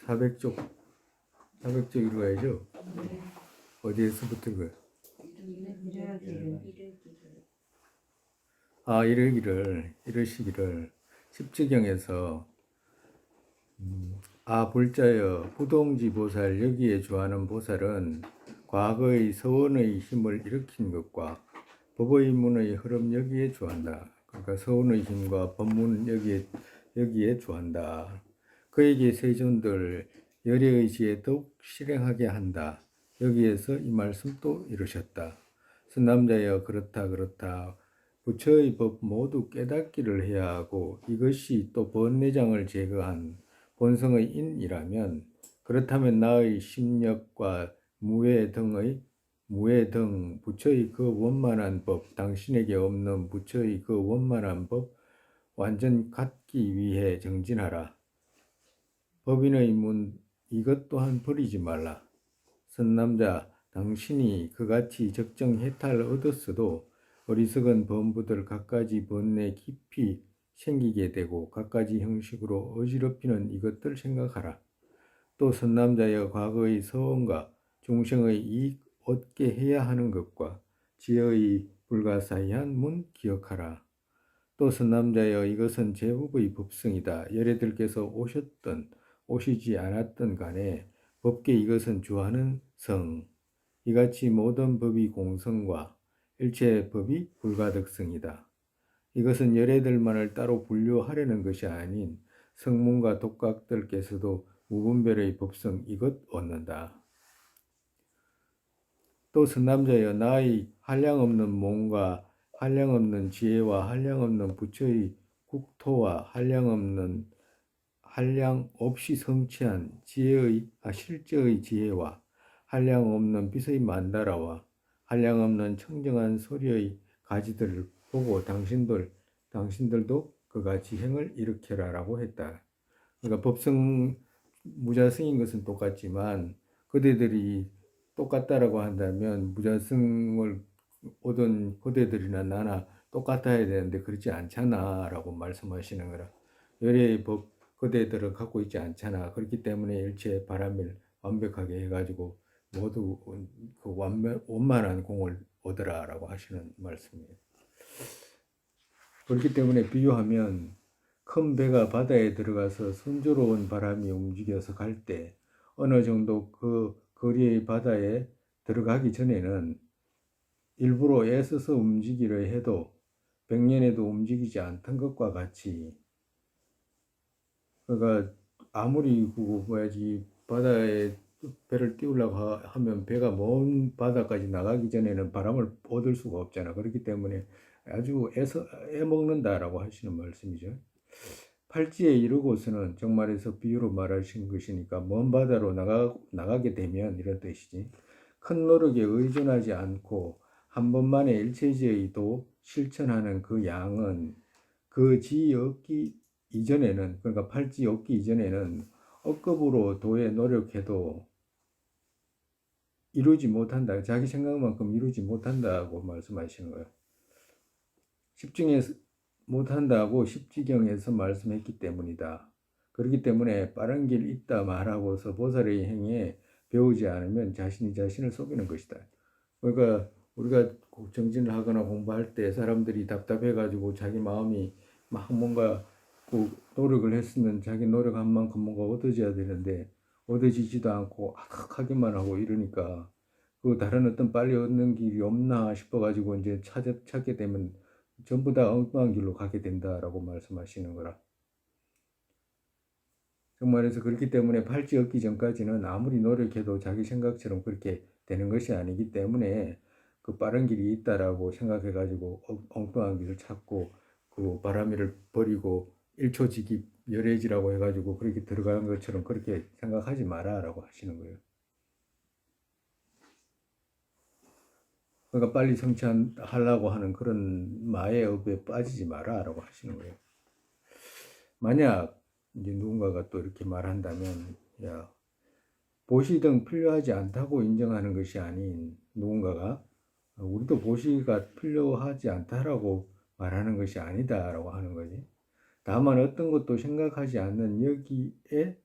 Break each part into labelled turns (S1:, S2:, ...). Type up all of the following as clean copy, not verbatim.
S1: 400쪽 400쪽 읽어야죠. 어디에서부터 읽어요? 이르시기를 10지경에서 불자여 부동지 보살 여기에 주하는 보살은 과거의 서원의 힘을 일으킨 것과 법의 문의 흐름 여기에 주한다. 그러니까 서원의 힘과 법문 여기에 주한다. 그에게 세존들 열애의 지혜 더욱 실행하게 한다. 여기에서 이 말씀 또 이르셨다. 선남자여 그렇다 부처의 법 모두 깨닫기를 해야 하고 이것이 또 번뇌장을 제거한 본성의 인이라면 그렇다면 나의 심력과 무회 등 부처의 그 원만한 법 당신에게 없는 부처의 그 원만한 법 완전 갖기 위해 정진하라. 법인의 문 이것 또한 버리지 말라. 선남자 당신이 그같이 적정 해탈을 얻었어도 어리석은 범부들 갖가지 번뇌 깊이 생기게 되고 갖가지 형식으로 어지럽히는 이것들 생각하라. 또 선남자여 과거의 서원과 중생의 이익 얻게 해야 하는 것과 지혜의 불가사의한 문 기억하라. 또 선남자여 이것은 제법의 법성이다. 열애들께서 오셨던 오시지 않았던 간에 법계 이것은 주하는 성. 이같이 모든 법이 공성과 일체 법이 불가득성이다. 이것은 열애들만을 따로 분류하려는 것이 아닌 성문과 독각들께서도 무분별의 법성 이것 얻는다. 또 선남자여 나의 한량없는 몸과 한량없는 지혜와 한량없는 부처의 국토와 한량 없이 성취한 실제의 지혜와 한량 없는 빛의 만다라와 한량 없는 청정한 소리의 가지들을 보고 당신들도 그같이 행을 일으켜라라고 했다. 그러니까 법성 무자성인 것은 똑같지만 그대들이 똑같다라고 한다면 무자성을 얻은 그대들이나 나나 똑같아야 되는데 그렇지 않잖아라고 말씀하시는 거라. 열애의 법 그대들은 갖고 있지 않잖아. 그렇기 때문에 일체 바람을 완벽하게 해가지고 모두 그 원만한 공을 얻으라라고 하시는 말씀이에요. 그렇기 때문에 비유하면 큰 배가 바다에 들어가서 순조로운 바람이 움직여서 갈 때 어느 정도 그 거리의 바다에 들어가기 전에는 일부러 애써서 움직이려 해도 100년에도 움직이지 않던 것과 같이 그러니까 아무리 바다에 배를 띄우려고 하면 배가 먼 바다까지 나가기 전에는 바람을 얻을 수가 없잖아. 그렇기 때문에 아주 애먹는다라고 하시는 말씀이죠. 팔찌에 이르고서는 정말에서 비유로 말하신 것이니까 먼 바다로 나가게 되면 이런 뜻이지. 큰 노력에 의존하지 않고 한 번만에 일체지의도 실천하는 그 양은 그 지위 얻기 이전에는 그러니까 팔찌 얻기 이전에는 억급으로 도에 노력해도 이루지 못한다. 자기 생각만큼 이루지 못한다고 말씀하시는 거예요. 십중에 못한다고 십지경에서 말씀했기 때문이다. 그렇기 때문에 빠른 길 있다 말하고서 보살의 행위에 배우지 않으면 자신이 자신을 속이는 것이다. 그러니까 우리가 정진을 하거나 공부할 때 사람들이 답답해가지고 자기 마음이 막 뭔가 노력을 했으면 자기 노력한 만큼 뭔가 얻어져야 되는데 얻어지지도 않고 하기만 하고 이러니까 그 다른 어떤 빨리 얻는 길이 없나 싶어가지고 이제 찾게 되면 전부 다 엉뚱한 길로 가게 된다라고 말씀하시는 거라. 정말해서 그렇기 때문에 팔찌 얻기 전까지는 아무리 노력해도 자기 생각처럼 그렇게 되는 것이 아니기 때문에 그 빠른 길이 있다라고 생각해가지고 엉뚱한 길을 찾고 그 바람이를 버리고 일초직입 열애지라고 해가지고 그렇게 들어가는 것처럼 그렇게 생각하지 마라라고 하시는 거예요. 그러니까 빨리 성취하려고 하는 그런 마의 업에 빠지지 마라라고 하시는 거예요. 만약 이제 누군가가 또 이렇게 말한다면 야 보시 등 필요하지 않다고 인정하는 것이 아닌 누군가가 우리도 보시가 필요하지 않다라고 말하는 것이 아니다라고 하는 거지. 다만 어떤 것도 생각하지 않는 여기에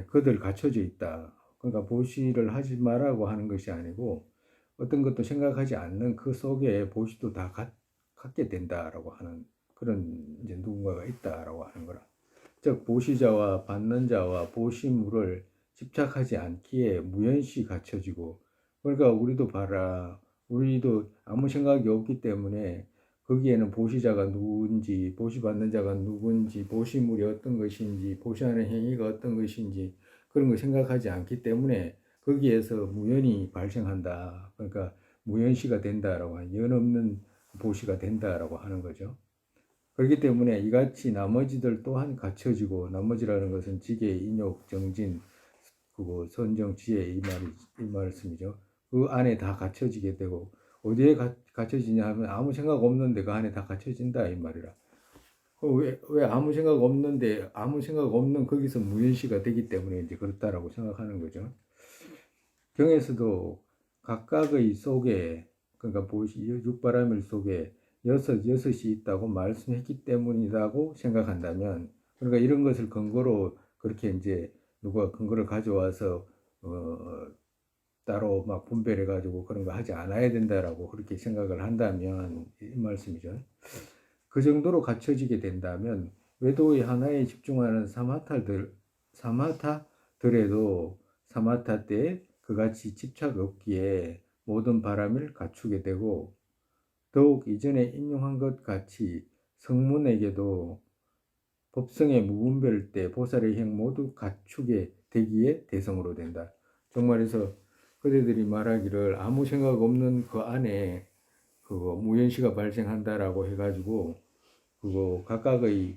S1: 그들 갖춰져 있다. 그러니까 보시를 하지 말라고 하는 것이 아니고 어떤 것도 생각하지 않는 그 속에 보시도 다 갖게 된다라고 하는 그런 이제 누군가가 있다라고 하는 거라. 즉 보시자와 받는 자와 보시물을 집착하지 않기에 무연시 갖춰지고 그러니까 우리도 봐라. 우리도 아무 생각이 없기 때문에 거기에는 보시자가 누군지, 보시받는 자가 누군지, 보시물이 어떤 것인지, 보시하는 행위가 어떤 것인지 그런 거 생각하지 않기 때문에 거기에서 무연이 발생한다. 그러니까 무연시가 된다라고 하는 연 없는 보시가 된다라고 하는 거죠. 그렇기 때문에 이같이 나머지들 또한 갖춰지고 나머지라는 것은 지계, 인욕, 정진, 그거 선정, 지혜 이 말씀이죠. 그 안에 다 갖춰지게 되고 어디에 갖춰지냐 하면 아무 생각 없는데 그 안에 다 갖춰진다 이 말이라. 왜 아무 생각 없는데 아무 생각 없는 거기서 무연시가 되기 때문에 이제 그렇다라고 생각하는 거죠. 경에서도 각각의 속에 그러니까 보시 육바라밀 속에 여섯이 있다고 말씀했기 때문이라고 생각한다면 그러니까 이런 것을 근거로 그렇게 이제 누가 근거를 가져와서 따로 막 분별해 가지고 그런 거 하지 않아야 된다라고 그렇게 생각을 한다면 이 말씀이죠. 그 정도로 갖춰지게 된다면 외도의 하나에 집중하는 사마타들에도 사마타 때 그같이 집착 없기에 모든 바람을 갖추게 되고 더욱 이전에 인용한 것 같이 성문에게도 법성의 무분별 때 보살의 행 모두 갖추게 되기에 대성으로 된다. 정말에서 그대들이 말하기를 아무 생각 없는 그 안에 그거 무연시가 발생한다라고 해가지고 그거 각각의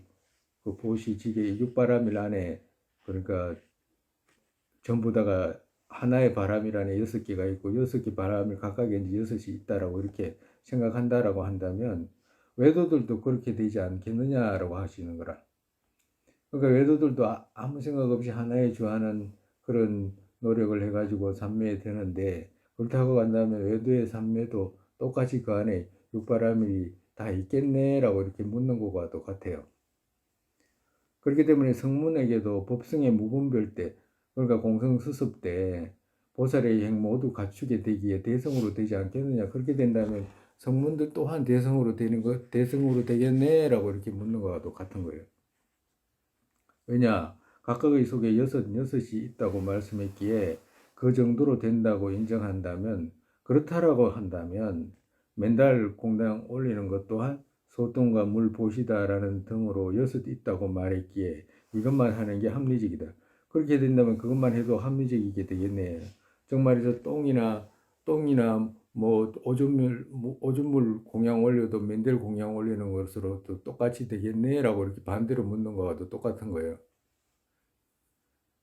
S1: 그 보시지계 육바람일 안에 그러니까 전부 다가 하나의 바람이라는 6개가 있고 6개 바람이 각각에 이제 6이 있다라고 이렇게 생각한다라고 한다면 외도들도 그렇게 되지 않겠느냐라고 하시는 거라. 그러니까 외도들도 아무 생각 없이 하나에 주하는 그런 노력을 해가지고 삼매에 되는데 그렇다고 간다면 외도의 삼매도 똑같이 그 안에 육바람이 다 있겠네라고 이렇게 묻는 것과 똑같아요. 그렇기 때문에 성문에게도 법성의 무분별 때 그러니까 공성수습 때 보살의 행 모두 갖추게 되기에 대성으로 되지 않겠느냐. 그렇게 된다면 성문들 또한 대성으로 되는 것, 대성으로 되겠네라고 이렇게 묻는 것과 똑같은 거예요. 왜냐? 각각의 속에 여섯이 있다고 말씀했기에 그 정도로 된다고 인정한다면 그렇다라고 한다면 맨날 공당 올리는 것 또한 소똥과 물 보시다라는 등으로 6 있다고 말했기에 이것만 하는 게 합리적이다. 그렇게 된다면 그것만 해도 합리적이게 되겠네. 정말이죠. 똥이나 뭐 오줌물 공양 올려도 맨들 공양 올리는 것으로 또 똑같이 되겠네라고 이렇게 반대로 묻는 거와도 똑같은 거예요.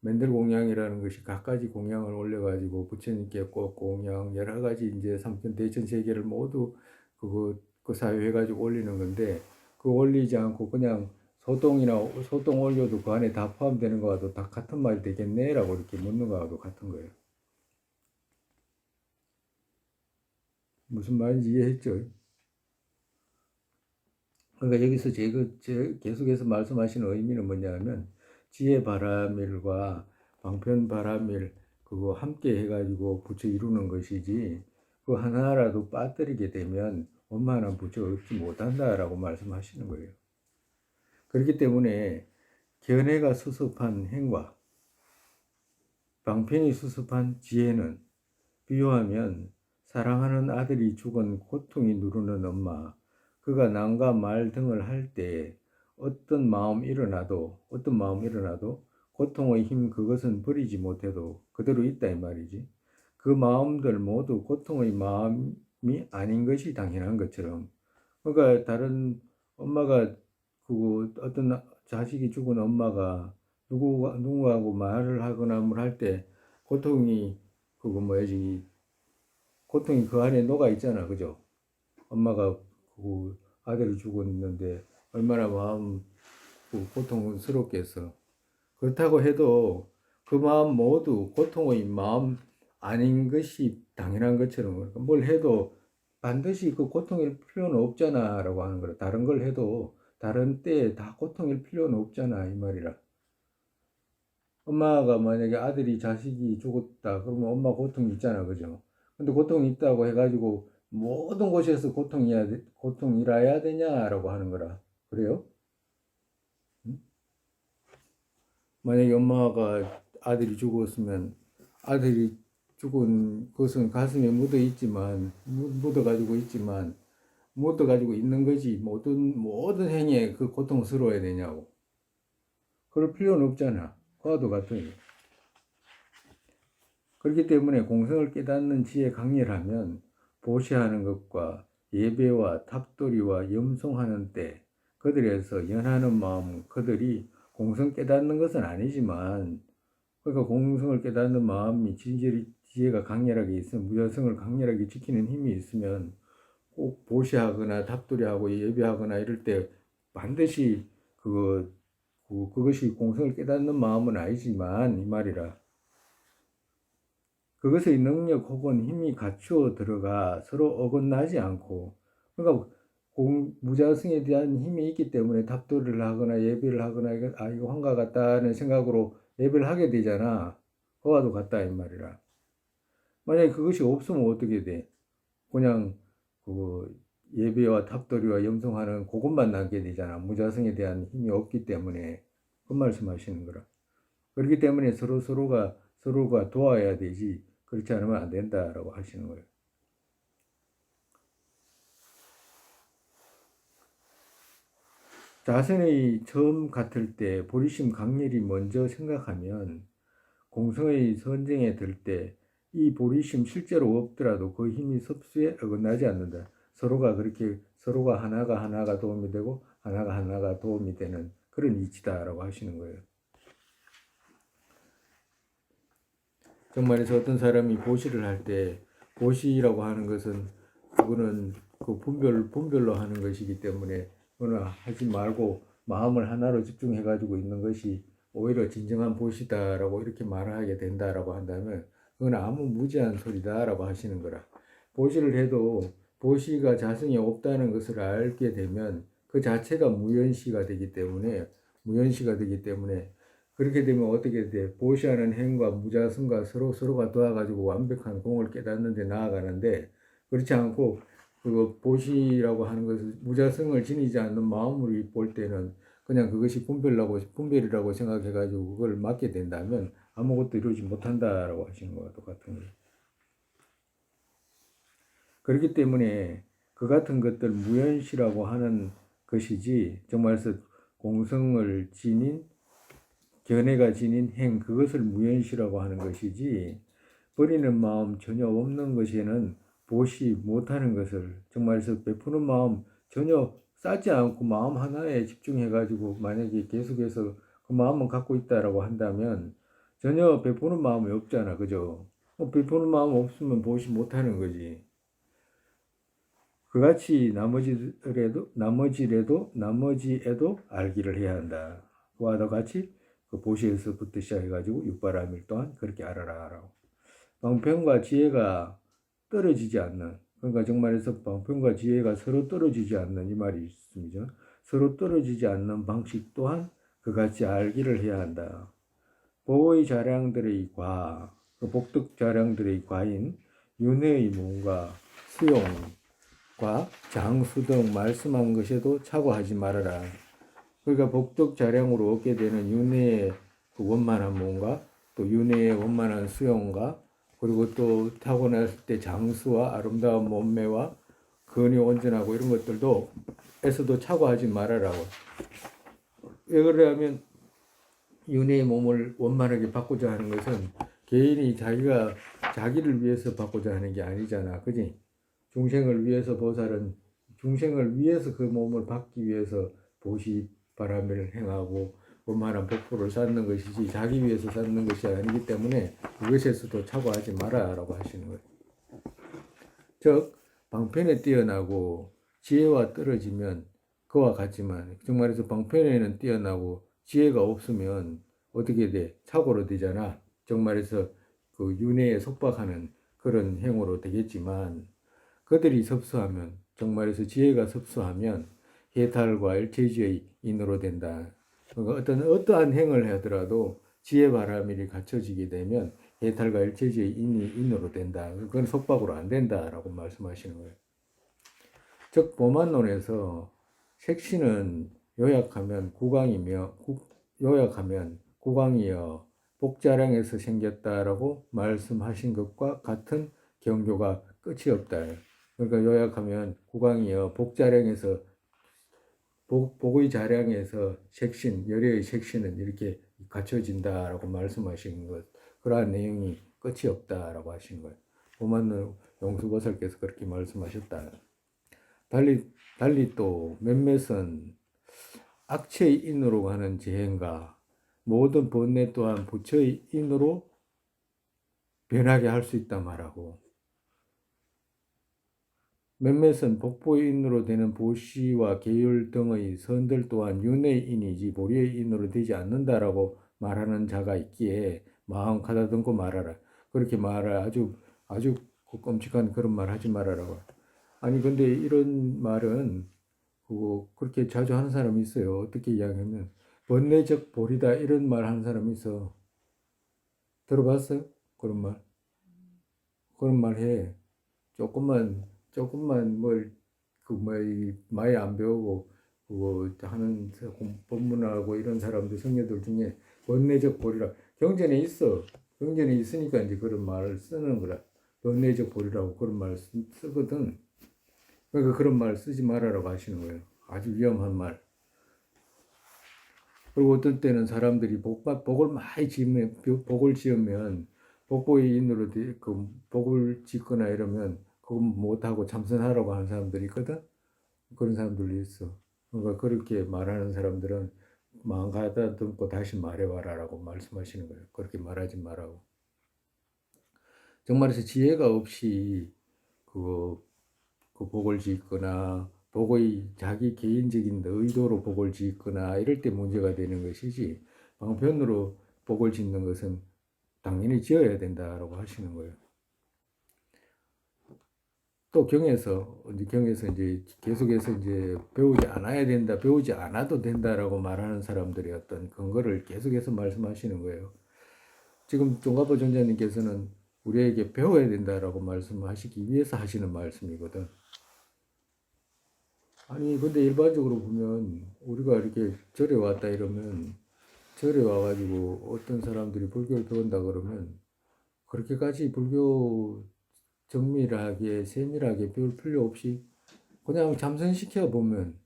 S1: 맨들 공양이라는 것이 갖가지 공양을 올려가지고 부처님께 꼭 공양 여러 가지 이제 삼천 대천 세계를 모두 그 사유해가지고 올리는 건데 그 올리지 않고 그냥 소똥 올려도 그 안에 다 포함되는 거와도 다 같은 말이 되겠네라고 이렇게 묻는 거와도 같은 거예요. 무슨 말인지 이해했죠? 그러니까 여기서 계속해서 말씀하시는 의미는 뭐냐면 지혜 바라밀과 방편 바라밀 그거 함께 해가지고 부처 이루는 것이지 그 하나라도 빠뜨리게 되면 원만한 부처 얻지 못한다라고 말씀하시는 거예요. 그렇기 때문에 견해가 수습한 행과 방편이 수습한 지혜는 비유하면 사랑하는 아들이 죽은 고통이 누르는 엄마 그가 남과 말 등을 할 때 어떤 마음 일어나도 고통의 힘 그것은 버리지 못해도 그대로 있다 이 말이지. 그 마음들 모두 고통의 마음이 아닌 것이 당연한 것처럼 그러니까 다른 엄마가 그 어떤 자식이 죽은 엄마가 누구하고 말을 하거나 뭘 할 때 고통이 그거 뭐야지 고통이 그 안에 녹아 있잖아 그죠? 엄마가 그 아들이 죽었는데 얼마나 마음 고통스럽겠어. 그렇다고 해도 그 마음 모두 고통의 마음 아닌 것이 당연한 것처럼 그러니까 뭘 해도 반드시 그 고통일 필요는 없잖아 라고 하는 거라. 다른 걸 해도 다른 때에 다 고통일 필요는 없잖아 이 말이라. 엄마가 만약에 아들이 자식이 죽었다 그러면 엄마 고통이 있잖아, 그죠? 근데 고통이 있다고 해가지고 모든 곳에서 고통이라야 되냐라고 하는 거라. 그래요? 응? 만약에 엄마가 아들이 죽었으면 아들이 죽은 것은 가슴에 묻어 가지고 있는 거지. 모든 행위에 그 고통스러워야 되냐고. 그럴 필요는 없잖아. 그와도 같으니. 그렇기 때문에 공성을 깨닫는 지혜 강렬하면 보시하는 것과 예배와 탑돌이와 염송하는 때 그들에서 연하는 마음, 그들이 공성 깨닫는 것은 아니지만, 그러니까 공성을 깨닫는 마음이 진실이 지혜가 강렬하게 있으면, 무저성을 강렬하게 지키는 힘이 있으면 꼭 보시하거나 탑돌이하고 예배하거나 이럴 때 반드시 그것이 공성을 깨닫는 마음은 아니지만 이 말이라. 그것의 능력 혹은 힘이 갖추어 들어가 서로 어긋나지 않고, 그러니까 무자성에 대한 힘이 있기 때문에 탑도를 하거나 예배를 하거나 이거 환과 같다는 생각으로 예배를 하게 되잖아. 그와도 같다 이 말이라. 만약에 그것이 없으면 어떻게 돼? 그냥 그 예배와 탑도리와 염송하는 그것만 남게 되잖아. 무자성에 대한 힘이 없기 때문에. 그 말씀하시는 거라. 그렇기 때문에 서로가 도와야 되지, 그렇지 않으면 안 된다라고 하시는 거예요. 자선의 처음 같을 때 보리심 강렬히 먼저 생각하면 공성의 선쟁에 들 때 이 보리심 실제로 없더라도 그 힘이 섭수에 어긋나지 않는다. 서로가 하나가 도움이 되고 하나가 도움이 되는 그런 이치다라고 하시는 거예요. 정말에서 어떤 사람이 보시를 할 때, 보시라고 하는 것은 그거는 그 분별로 하는 것이기 때문에 그거는 하지 말고 마음을 하나로 집중해 가지고 있는 것이 오히려 진정한 보시다라고 이렇게 말하게 된다라고 한다면 그건 아무 무지한 소리다라고 하시는 거라. 보시를 해도 보시가 자성이 없다는 것을 알게 되면 그 자체가 무연시가 되기 때문에 그렇게 되면 어떻게 돼? 보시하는 행과 무자성과 서로가 도와가지고 완벽한 공을 깨닫는 데 나아가는데, 그렇지 않고 그 보시라고 하는 것을 무자성을 지니지 않는 마음으로 볼 때는 그냥 그것이 분별이라고 생각해가지고 그걸 맡게 된다면 아무것도 이루지 못한다라고 하시는 것과 똑같은 거예요. 그렇기 때문에 그 같은 것들 무연시라고 하는 것이지, 정말서 공성을 지닌 견해가 지닌 행, 그것을 무연시라고 하는 것이지, 버리는 마음 전혀 없는 것에는 보시 못하는 것을, 정말서 베푸는 마음 전혀 쌓지 않고 마음 하나에 집중해가지고 만약에 계속해서 그 마음을 갖고 있다라고 한다면 전혀 베푸는 마음이 없잖아, 그죠? 베푸는 마음 없으면 보시 못하는 거지. 그같이 나머지에도 알기를 해야 한다. 그와 같이 그 보시에서부터 시작해가지고 육바라밀 또한 그렇게 알아라라고. 방편과 지혜가 떨어지지 않는, 그러니까 정말에서 방편과 지혜가 서로 떨어지지 않는 이 말이 있습니다. 서로 떨어지지 않는 방식 또한 그같이 알기를 해야 한다. 보의 자량들의 그 복덕 자량들의 과인 윤회의 몸과 수용과 장수 등 말씀한 것에도 착오하지 말아라. 그러니까 복덕 자량으로 얻게 되는 윤회의 그 원만한 몸과 또 윤회의 원만한 수용과 그리고 또 타고났을 때 장수와 아름다운 몸매와 근이 온전하고 이런 것들도 에서도 착오하지 말아라고. 왜 그러냐면 윤회의 몸을 원만하게 바꾸자 하는 것은 개인이 자기를 위해서 바꾸자 하는 게 아니잖아, 그지? 중생을 위해서 그 몸을 받기 위해서 보시 바람을 행하고 원만한 복부를 쌓는 것이지 자기 위해서 쌓는 것이 아니기 때문에 그것에서도 착오하지 마라라고 하시는 거예요. 즉 방편에 뛰어나고 지혜와 떨어지면 그와 같지만, 정말에서 방편에는 뛰어나고 지혜가 없으면 어떻게 돼? 착오로 되잖아. 정말에서 그 윤회에 속박하는 그런 행위로 되겠지만, 그들이 섭수하면, 정말에서 지혜가 섭수하면 해탈과 일체주의 인으로 된다. 그러니까 어떠한 행을 하더라도 지혜 바라밀이 갖춰지게 되면 해탈과 일체주의 인으로 된다. 그건 속박으로 안 된다라고 말씀하시는 거예요. 즉 보만론에서 색신은 요약하면 국왕이여 복자량에서 생겼다라고 말씀하신 것과 같은 경교가 끝이 없다. 그러니까 요약하면 국왕이여 복자량에서 복의 자량에서 색신, 열애의 색신은 이렇게 갖춰진다라고 말씀하신 것, 그러한 내용이 끝이 없다라고 하신 거예요. 보만론 용수보살께서 그렇게 말씀하셨다. 달리 또 몇몇은 악체의 인으로 가는 재행과 모든 번뇌 또한 부처의 인으로 변하게 할 수 있다 말하고, 몇몇은 복보의 인으로 되는 보시와 계율 등의 선들 또한 윤의 인이지 보리의 인으로 되지 않는다라고 말하는 자가 있기에 마음 가다듬고 말하라. 그렇게 말하라. 아주 끔찍한 그런 말 하지 말아라고. 아니 근데 이런 말은 그렇게 자주 하는 사람이 있어요. 어떻게 이야기하면 번뇌적 보리다 이런 말 하는 사람이 있어. 들어봤어요? 그런 말? 그런 말 해. 조금만 많이 안 배우고 그거 하는 법문하고 이런 사람들 성녀들 중에 번뇌적 보리라 경전에 있어. 경전에 있으니까 이제 그런 말을 쓰는 거라. 번뇌적 보리라고 그런 말 쓰거든. 그러니까 그런 말 쓰지 말아라고 하시는 거예요. 아주 위험한 말. 그리고 어떤 때는 사람들이 복을 많이 지으면, 복을 지으면, 복보의 인으로 복을 짓거나 이러면, 그거 못하고 참선하라고 하는 사람들이 있거든? 그런 사람들이 있어. 그러니까 그렇게 말하는 사람들은 마음 가다듬고 다시 말해봐라라고 말씀하시는 거예요. 그렇게 말하지 말라고. 정말에서 지혜가 없이 그 복을 짓거나 복의 자기 개인적인 의도로 복을 짓거나 이럴 때 문제가 되는 것이지 방편으로 복을 짓는 것은 당연히 지어야 된다라고 하시는 거예요. 또 경에서 이제 계속해서 이제 배우지 않아야 된다, 배우지 않아도 된다라고 말하는 사람들의 어떤 근거를 계속해서 말씀하시는 거예요. 지금 종가보 전자님께서는 우리에게 배워야 된다라고 말씀하시기 위해서 하시는 말씀이거든. 아니 근데 일반적으로 보면 우리가 이렇게 절에 왔다 이러면 절에 와가지고 어떤 사람들이 불교를 배운다 그러면 그렇게까지 불교 정밀하게 세밀하게 배울 필요 없이 그냥 잠선시켜 보면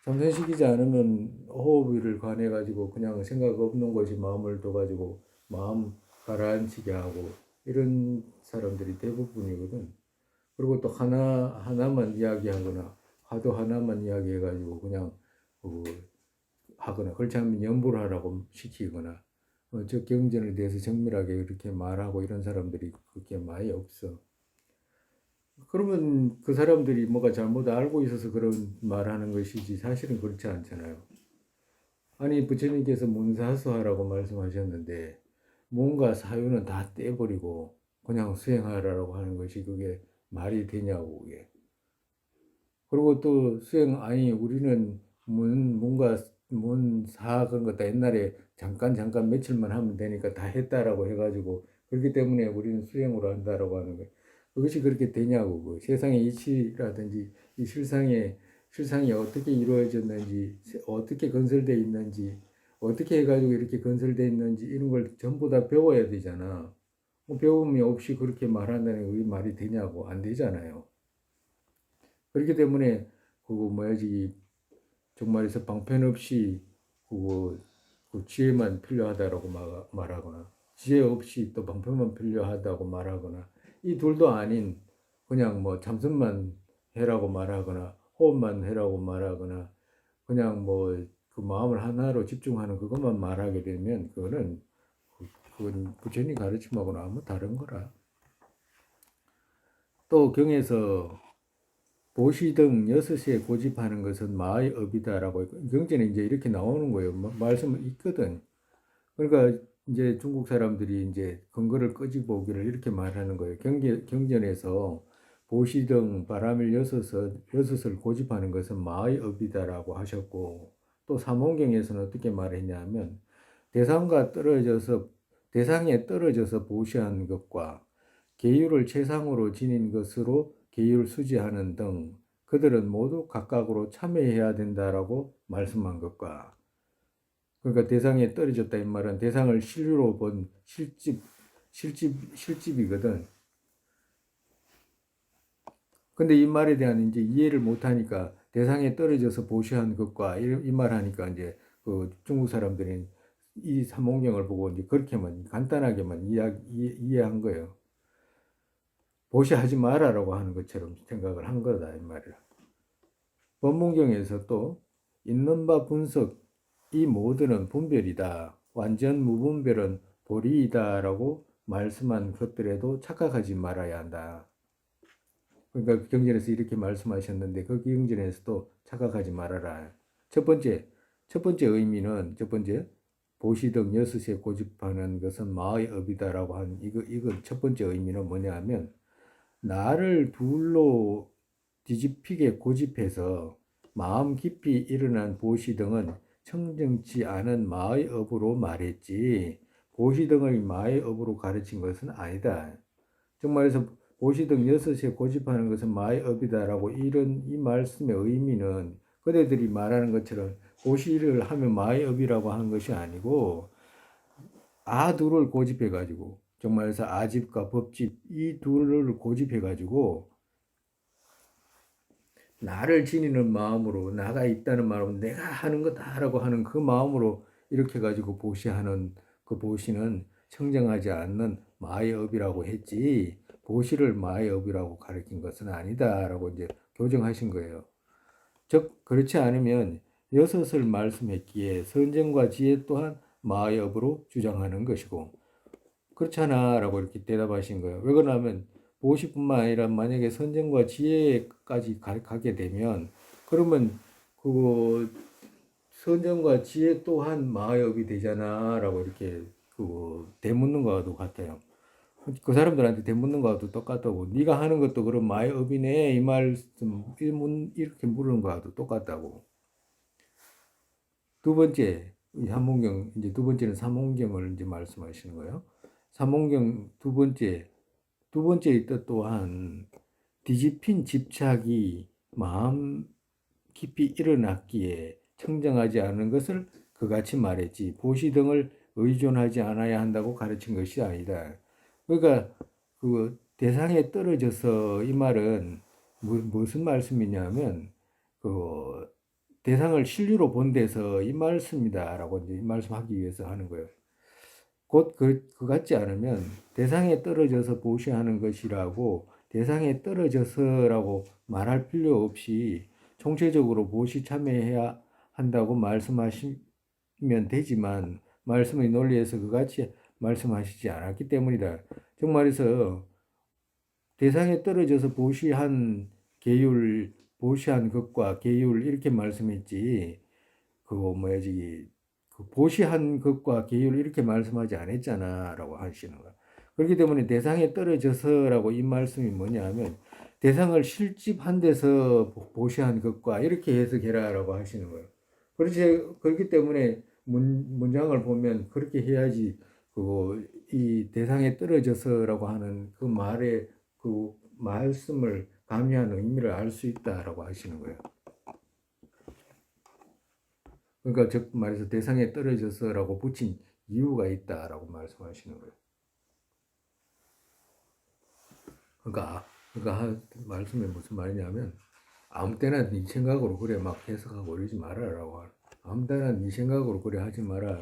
S1: 잠선시키지 않으면 호흡을 관해가지고 그냥 생각 없는 것이 마음을 둬가지고 마음 가라앉히게 하고 이런 사람들이 대부분이거든. 그리고 또 하나만 이야기하거나 화두 하나만 이야기해가지고 그냥 하거나 그렇지 않으면 연보를 하라고 시키거나 저 경전에 대해서 정밀하게 그렇게 말하고 이런 사람들이 그렇게 많이 없어. 그러면 그 사람들이 뭐가 잘못 알고 있어서 그런 말하는 것이지 사실은 그렇지 않잖아요. 아니 부처님께서 문사수하라고 말씀하셨는데 뭔가 사유는 다 떼버리고 그냥 수행하라고 하는 것이 그게 말이 되냐고 그게. 그리고 또 수행 아니 우리는 뭔가 문사 그런 거 다 옛날에 잠깐 며칠만 하면 되니까 다 했다라고 해가지고 그렇기 때문에 우리는 수행으로 한다라고 하는 거예요. 그것이 그렇게 되냐고 그 세상의 이치라든지 이 실상이 어떻게 이루어졌는지 어떻게 건설되어 있는지 어떻게 해가지고 이렇게 건설되어 있는지 이런 걸 전부 다 배워야 되잖아. 배움이 없이 그렇게 말한다는 게 말이 되냐고 안 되잖아요. 그렇기 때문에 그거 뭐야지 정말에서 방편 없이 그 지혜만 필요하다라고 말하거나 지혜 없이 또 방편만 필요하다고 말하거나 이 둘도 아닌 그냥 뭐 참선만 해라고 말하거나 호흡만 해라고 말하거나 그냥 뭐 그 마음을 하나로 집중하는 그것만 말하게 되면 그건 부처님 가르침하고는 아무 다른 거라. 또 경에서 보시 등 6시에 고집하는 것은 마의 업이다라고 경전에 이제 이렇게 나오는 거예요. 말씀은 있거든. 그러니까 이제 중국 사람들이 이제 근거를 끄집어 오기를 이렇게 말하는 거예요. 경전에서 보시 등 바라밀 6을 고집하는 것은 마의 업이다라고 하셨고 또 삼원경에서는 어떻게 말했냐면 대상에 떨어져서 보시한 것과 계율을 최상으로 지닌 것으로 계율수지하는 등 그들은 모두 각각으로 참여해야 된다라고 말씀한 것과, 그러니까 대상에 떨어졌다 이 말은 대상을 실류로 본 실집이거든. 근데 이 말에 대한 이제 이해를 못하니까 대상에 떨어져서 보시한 것과 이 말 하니까 이제 그 중국 사람들이 이 삼원경을 보고 이제 그렇게만 간단하게만 이해한 거예요. 보시하지 마라라고 하는 것처럼 생각을 한 거다 이 말이야. 법문경에서 또 있는 바 분석 이 모두는 분별이다. 완전 무분별은 보리이다라고 말씀한 것들에도 착각하지 말아야 한다. 그러니까 경전에서 이렇게 말씀하셨는데 그 경전에서도 착각하지 말아라. 첫 번째 의미는 보시 등 여섯에 고집하는 것은 마의 업이다라고 한 이거 첫 번째 의미는 뭐냐면 나를 둘로 뒤집히게 고집해서 마음 깊이 일어난 보시 등은 청정치 않은 마의 업으로 말했지 보시 등의 마의 업으로 가르친 것은 아니다. 정말에서 보시 등 여섯에 고집하는 것은 마의 업이다라고 이 말씀의 의미는 그대들이 말하는 것처럼 보시를 하면 마의 업이라고 하는 것이 아니고 둘을 고집해 가지고 정말에서 아집과 법집 이 둘을 고집해 가지고 나를 지니는 마음으로 나가 있다는 마음으로 내가 하는 거다라고 하는 그 마음으로 이렇게 가지고 보시하는 그 보시는 청정하지 않는 마의 업이라고 했지 보시를 마의 업이라고 가르친 것은 아니다라고 이제 교정하신 거예요. 즉 그렇지 않으면 여섯을 말씀했기에 선정과 지혜 또한 마의 업으로 주장하는 것이고 그렇잖아 라고 이렇게 대답하신 거예요. 왜 그러냐면 보시뿐만 아니라 만약에 선정과 지혜까지 가게 되면 그러면 그 선정과 지혜 또한 마의 업이 되잖아 라고 이렇게 그 대묻는 거와도 같아요. 그 사람들한테 대묻는 거와도 똑같다고 네가 하는 것도 그럼 마의 업이네 이 말씀 이렇게 물은 거와도 똑같다고. 두 번째 삼문경 이제 두 번째는 삼문경을 이제 말씀하시는 거예요. 삼문경 두 번째의 뜻 또한 뒤집힌 집착이 마음 깊이 일어났기에 청정하지 않은 것을 그같이 말했지 보시 등을 의존하지 않아야 한다고 가르친 것이 아니다. 그러니까 그 대상에 떨어져서 이 말은 무슨 말씀이냐면 그 대상을 실류로 본 데서 이 말씀이다라고 이제 말씀하기 위해서 하는 거예요. 곧 그 같지 않으면 대상에 떨어져서 보시하는 것이라고 대상에 떨어져서라고 말할 필요 없이 총체적으로 보시 참여해야 한다고 말씀하시면 되지만 말씀의 논리에서 그같이 말씀하시지 않았기 때문이다. 즉 말해서 대상에 떨어져서 보시한 것과 계율 이렇게 말씀했지 그거 뭐야지 그 보시한 것과 계율 이렇게 말씀하지 않았잖아라고 하시는 거야. 그렇기 때문에 대상에 떨어져서라고 이 말씀이 뭐냐면 대상을 실집한 데서 보시한 것과 이렇게 해석해라라고 하시는 거예요. 그렇기 때문에 문장을 보면 그렇게 해야지 이 대상에 떨어져서라고 하는 그 말의 그 말씀을 가미한 의미를 알 수 있다라고 하시는 거예요. 그러니까 즉 말해서 대상에 떨어져서라고 붙인 이유가 있다라고 말씀하시는 거예요. 그러니까 말씀이 무슨 말이냐면 아무 때나 네 생각으로 그래 막 해석하고 그러지 말아라고 아무 때나 네 생각으로 그래 하지 마라.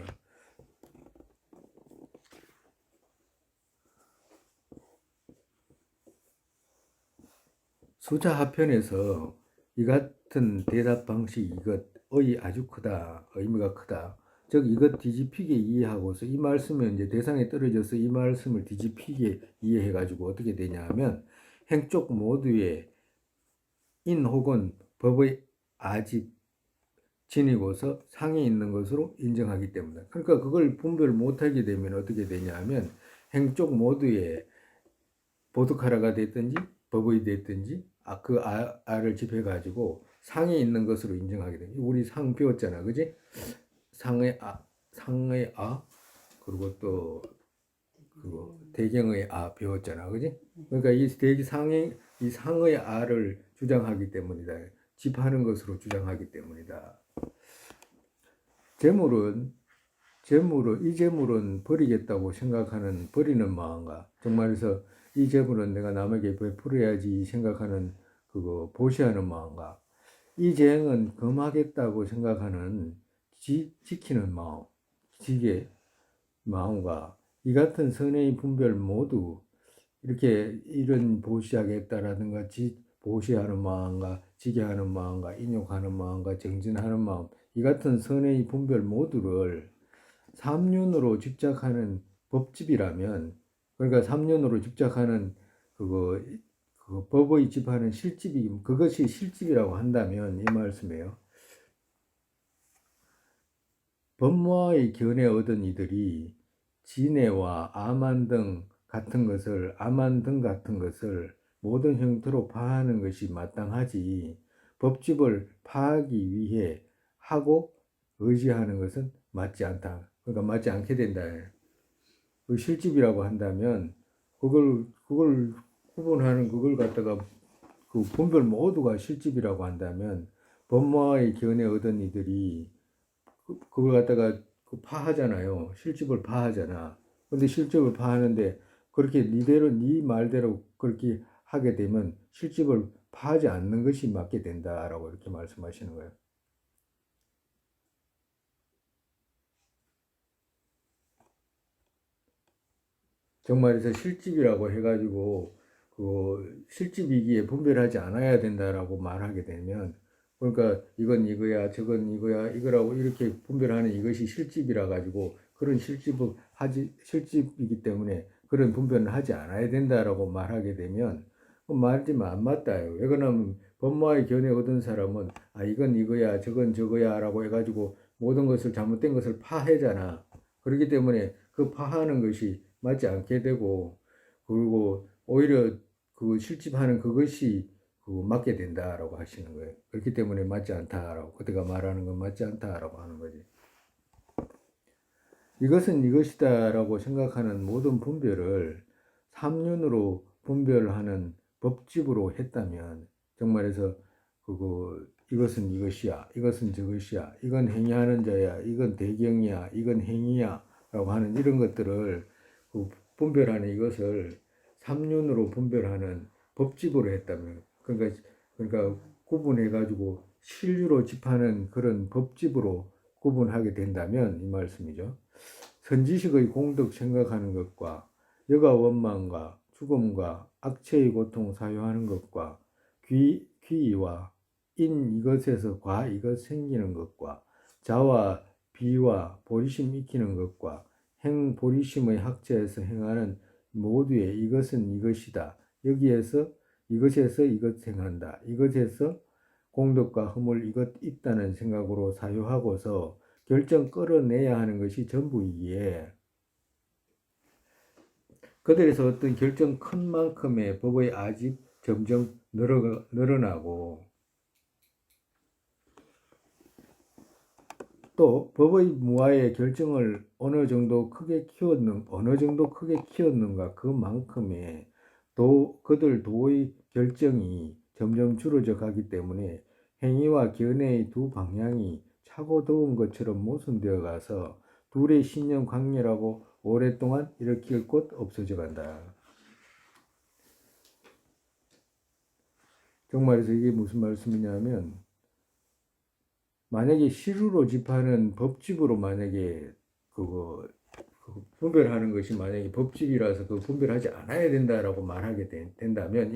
S1: 수자 하편에서 이 같은 대답 방식 이것의 아주 크다. 의미가 크다. 즉 이것 뒤집히게 이해하고서 이 말씀을 이제 대상에 떨어져서 이 말씀을 뒤집히게 이해해 가지고 어떻게 되냐 하면 행쪽 모두의 인 혹은 법의 아집 지니고서 상에 있는 것으로 인정하기 때문에 그러니까 그걸 분별 못하게 되면 어떻게 되냐 하면 행쪽 모두의 보드카라가 됐든지 법의 됐든지 그 아를 집해가지고 상에 있는 것으로 인정하게 돼. 우리 상 배웠잖아, 그지? 상의 아, 그리고 또 그 대경의 아 배웠잖아, 그지? 그러니까 이 상의 아를 주장하기 때문이다. 집하는 것으로 주장하기 때문이다. 이 재물은 버리겠다고 생각하는 버리는 마음과 정말에서 이 재물은 내가 남에게 베풀어야지 생각하는 그거 보시하는 마음과 이 재행은 금하겠다고 생각하는 지키는 마음, 지게 마음과 이 같은 선의 분별 모두 이렇게 이런 보시하겠다라든가 보시하는 마음과 지게하는 마음과 인욕하는 마음과 정진하는 마음 이 같은 선의 분별 모두를 삼륜으로 집착하는 법집이라면 그러니까 삼륜으로 집착하는 그거 그 법의 집하는 실집이 그것이 실집이라고 한다면 이 말씀이에요. 법모의 견해 얻은 이들이 진해와 아만 등 같은 것을 모든 형태로 파하는 것이 마땅하지 법집을 파하기 위해 하고 의지하는 것은 맞지 않다. 그러니까 맞지 않게 된다. 그 실집이라고 한다면 그걸 구분하는 그걸 갖다가 그 분별 모두가 실집이라고 한다면 법모의 견해 얻은 이들이 그걸 갖다가 파하잖아요. 실집을 파하잖아. 근데 실집을 파하는데 그렇게 네 말대로 그렇게 하게 되면 실집을 파하지 않는 것이 맞게 된다라고 이렇게 말씀하시는 거예요. 정말에서 실집이라고 해가지고 그 실집이기에 분별하지 않아야 된다라고 말하게 되면 그러니까 이건 이거야 저건 이거야 이거라고 이렇게 분별하는 이것이 실집이라 가지고 그런 실집이기 때문에 그런 분별은 하지 않아야 된다라고 말하게 되면 말지만 안 맞다요. 왜 그러냐면 법마의 견해 얻은 사람은 아 이건 이거야 저건 저거야라고 해가지고 모든 것을 잘못된 것을 파해잖아. 그렇기 때문에 그 파하는 것이 맞지 않게 되고 그리고 오히려 그 실집하는 그것이 그 맞게 된다라고 하시는 거예요. 그렇기 때문에 맞지 않다라고 그때가 말하는 건 맞지 않다라고 하는 거지. 이것은 이것이다라고 생각하는 모든 분별을 삼륜으로 분별하는 법집으로 했다면 정말해서 그거 이것은 이것이야, 이것은 저것이야, 이건 행위하는 자야, 이건 대경이야, 이건 행위야라고 하는 이런 것들을 그 분별하는 이것을 삼륜으로 분별하는 법집으로 했다면 그러니까 구분해 가지고 신류로 집하는 그런 법집으로 구분하게 된다면 이 말씀이죠. 선지식의 공덕 생각하는 것과 여가 원망과 죽음과 악체의 고통 사유하는 것과 귀와 인 이것에서 과 이것 생기는 것과 자와 비와 보리심 익히는 것과 행 보리심의 학자에서 행하는 모두의 이것은 이것이다. 이것에서 이것 행한다. 이것에서 공덕과 허물 이것 있다는 생각으로 사유하고서 결정 끌어내야 하는 것이 전부이기에 그들에서 어떤 결정 큰 만큼의 법의 아집 점점 늘어나고 또 법의 무아의 결정을 어느 정도 크게 키웠는가 그만큼의 그들 도의 결정이 점점 줄어져 가기 때문에 행위와 견해의 두 방향이 차고 더운 것처럼 모순되어 가서 둘의 신념 강렬하고 오랫동안 일으킬 곳 없어져 간다. 정말에서 이게 무슨 말씀이냐면 만약에 시루로 집하는 법집으로 만약에 그거 분별하는 것이 만약에 법집이라서 그 분별하지 않아야 된다라고 말하게 된다면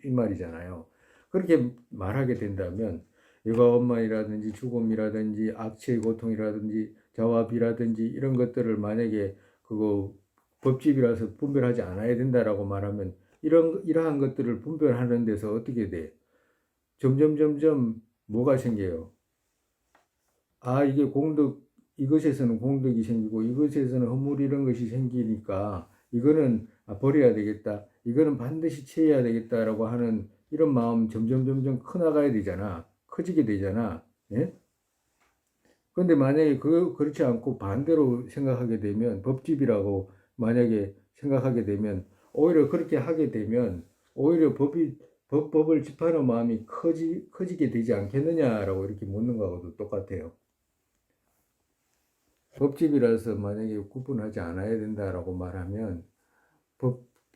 S1: 이 말이잖아요. 그렇게 말하게 된다면 여가 원만이라든지 죽음이라든지 악체의 고통이라든지 자와비라든지 이런 것들을 만약에 그거 법집이라서 분별하지 않아야 된다라고 말하면 이러한 것들을 분별하는 데서 어떻게 돼? 점점 뭐가 생겨요? 아, 이것에서는 공덕이 생기고 이것에서는 허물 이런 것이 생기니까 이거는 버려야 되겠다. 이거는 반드시 채워야 되겠다라고 하는 이런 마음 점점 커나가야 되잖아. 커지게 되잖아. 예? 근데 만약에 그렇지 않고 반대로 생각하게 되면 법집이라고 만약에 생각하게 되면 오히려 그렇게 하게 되면 오히려 법을 집하는 마음이 커지게 되지 않겠느냐라고 이렇게 묻는 거하고도 똑같아요. 법집이라서 만약에 구분하지 않아야 된다라고 말하면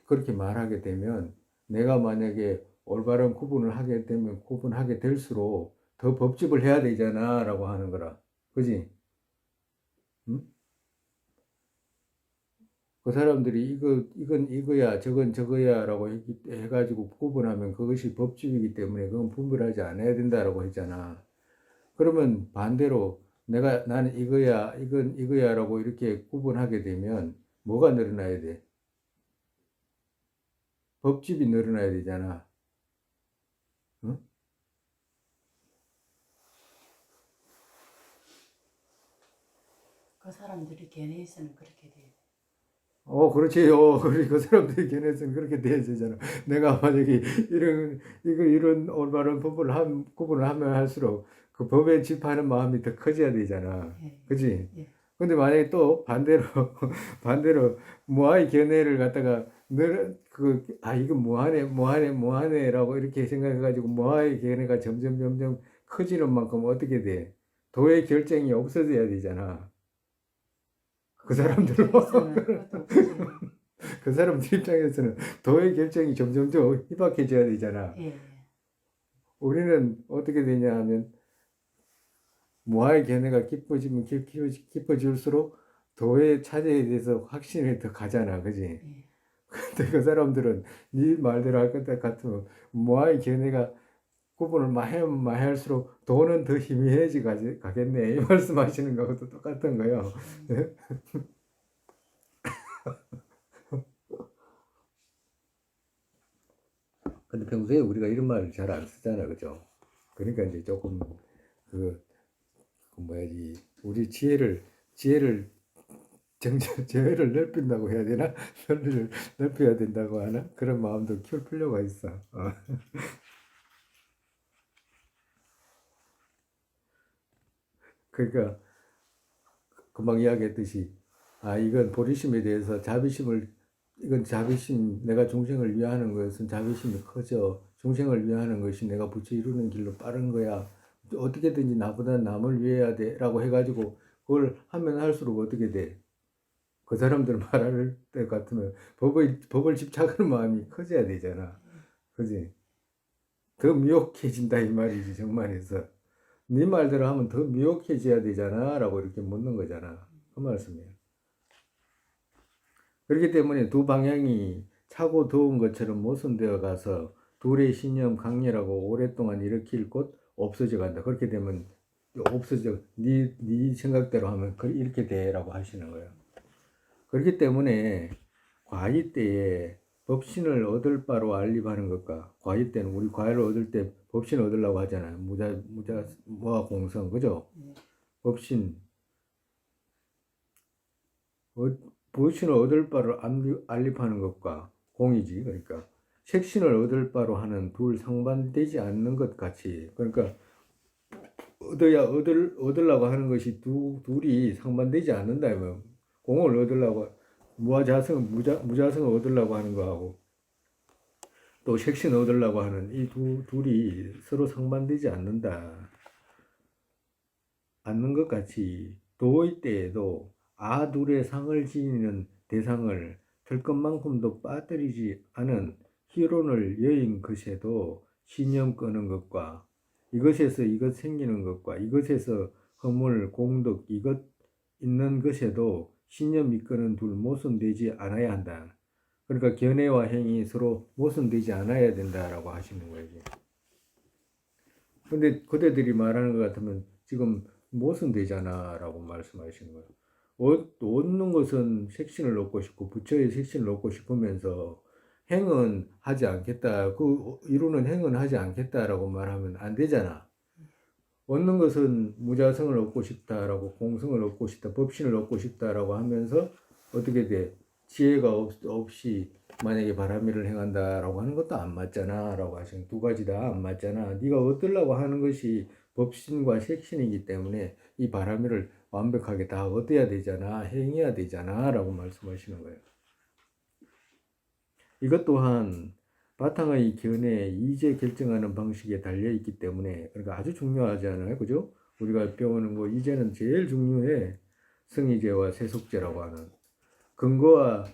S1: 그렇게 말하게 되면 내가 만약에 올바른 구분을 하게 되면 구분하게 될수록 더 법집을 해야 되잖아라고 하는 거라. 그지? 응? 그 사람들이 이건 이거야, 저건 저거야라고 해가지고 구분하면 그것이 법칙이기 때문에 그건 분별하지 않아야 된다라고 했잖아. 그러면 반대로 나는 이거야, 이건 이거야라고 이렇게 구분하게 되면 뭐가 늘어나야 돼? 법집이 늘어나야 되잖아. 응?
S2: 그 사람들이 견해에서는 그렇게 돼요.
S1: 그렇지. 그 사람들이 견해서는 그렇게 돼야 되잖아. 내가 만약에 이런 올바른 구분을 하면 할수록 그 법에 집하는 마음이 더 커져야 되잖아.
S2: 예,
S1: 그지?
S2: 예.
S1: 근데 만약에 또 반대로, 반대로, 무아의 견해를 갖다가, 이거 무하네라고 이렇게 생각해가지고, 무아의 견해가 점점 커지는 만큼 어떻게 돼? 도의 결정이 없어져야 되잖아. 그
S2: 무아의
S1: 사람들은
S2: 입장에서는 그것도 없어져요.
S1: 그 사람들 입장에서는 도의 결정이 점점 더 희박해져야 되잖아.
S2: 예,
S1: 우리는 어떻게 되냐 하면 무아의 견해가 깊어질수록 도의 차지에 대해서 확신이 더 가잖아, 그지?
S2: 예.
S1: 근데 그 사람들은 네 말대로 할 것 같으면 무아의 견해가 구분을 많이 할수록 도는 더 희미해지 가겠네. 이 말씀하시는 것도 똑같은 거예요. 근데 평소에 우리가 이런 말을 잘 안 쓰잖아, 그죠? 그러니까 이제 조금 그, 뭐야지 우리 지혜를 지혜를 넓힌다고 해야 되나? 넓혀야 된다고 하나? 그런 마음도 키울 필요가 있어. 그러니까 금방 이야기했듯이 이건 보리심에 대해서 이건 자비심, 내가 중생을 위하는 것은 자비심이 커져. 중생을 위하는 것이 내가 부처 이루는 길로 빠른 거야. 어떻게든지 나보다 남을 위해야 돼. 라고 해가지고 그걸 하면 할수록 어떻게 돼? 그 사람들 말할 때 같으면 법을 집착하는 마음이 커져야 되잖아. 그지? 더 미혹해진다 이 말이지 정말에서. 네 말대로 하면 더 미혹해져야 되잖아. 라고 이렇게 묻는 거잖아. 그 말씀이에요. 그렇기 때문에 두 방향이 차고 더운 것처럼 모순되어 가서 둘의 신념 강렬하고 오랫동안 일으킬 곳 없어져 간다. 그렇게 되면 네 생각대로 하면 이렇게 돼라고 하시는 거예요. 그렇기 때문에 과이 때에 법신을 얻을 바로 알립하는 것과 과이 때는 우리 과일을 얻을 때 법신을 얻으려고 하잖아요. 무아 공성 그죠?
S2: 예.
S1: 법신 보신을 얻을 바로 알립하는 것과 공이지. 그러니까 색신을 얻을 바로 하는 둘 상반되지 않는 것 같이. 그러니까 얻으려고 하는 것이 둘이 상반되지 않는다. 뭐 공을 얻으려고 무자성을 얻으려고 하는 거하고 또 색신 얻으려고 하는 이 둘이 서로 상반되지 않는 것 같이 도의 때에도 둘의 상을 지니는 대상을 될 것만큼도 빠뜨리지 않은 희론을 여인 것에도 신념 끄는 것과 이것에서 이것 생기는 것과 이것에서 허물, 공덕, 이것 있는 것에도 신념 이끄는 둘 모순되지 않아야 한다. 그러니까 견해와 행이 서로 모순되지 않아야 된다라고 하시는 거예요. 근데 그대들이 말하는 것 같으면 지금 모순되잖아 라고 말씀하시는 거예요. 얻는 것은 색신을 얻고 싶고 부처의 색신을 얻고 싶으면서 행은 하지 않겠다. 이루는 행은 하지 않겠다라고 말하면 안 되잖아. 얻는 것은 무자성을 얻고 싶다라고 공성을 얻고 싶다. 법신을 얻고 싶다라고 하면서 어떻게 돼? 지혜가 없이 만약에 바람일을 행한다라고 하는 것도 안 맞잖아 라고 하시는 두 가지 다 안 맞잖아. 네가 얻으려고 하는 것이 법신과 색신이기 때문에 이 바라미를 완벽하게 다 얻어야 되잖아, 행해야 되잖아 라고 말씀하시는 거예요. 이것 또한 바탕의 견해, 이제 결정하는 방식에 달려있기 때문에 그러니까 아주 중요하잖아요. 그죠? 우리가 배우는 거 이제는 제일 중요해. 성의제와 세속제라고 하는 근거와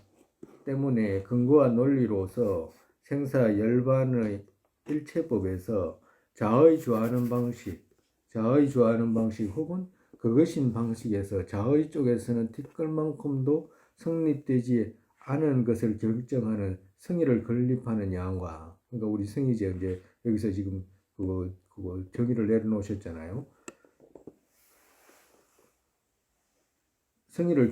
S1: 때문에 근거와 논리로서 생사 열반의 일체법에서 자의 주하는 방식 혹은 그것인 방식에서 자의 쪽에서는 티끌만큼도 성립되지 않은 것을 결정하는 성의를 건립하는 양과 그러니까 우리 성의제 이제 여기서 지금 그거 정의를 내려놓으셨잖아요. 성의를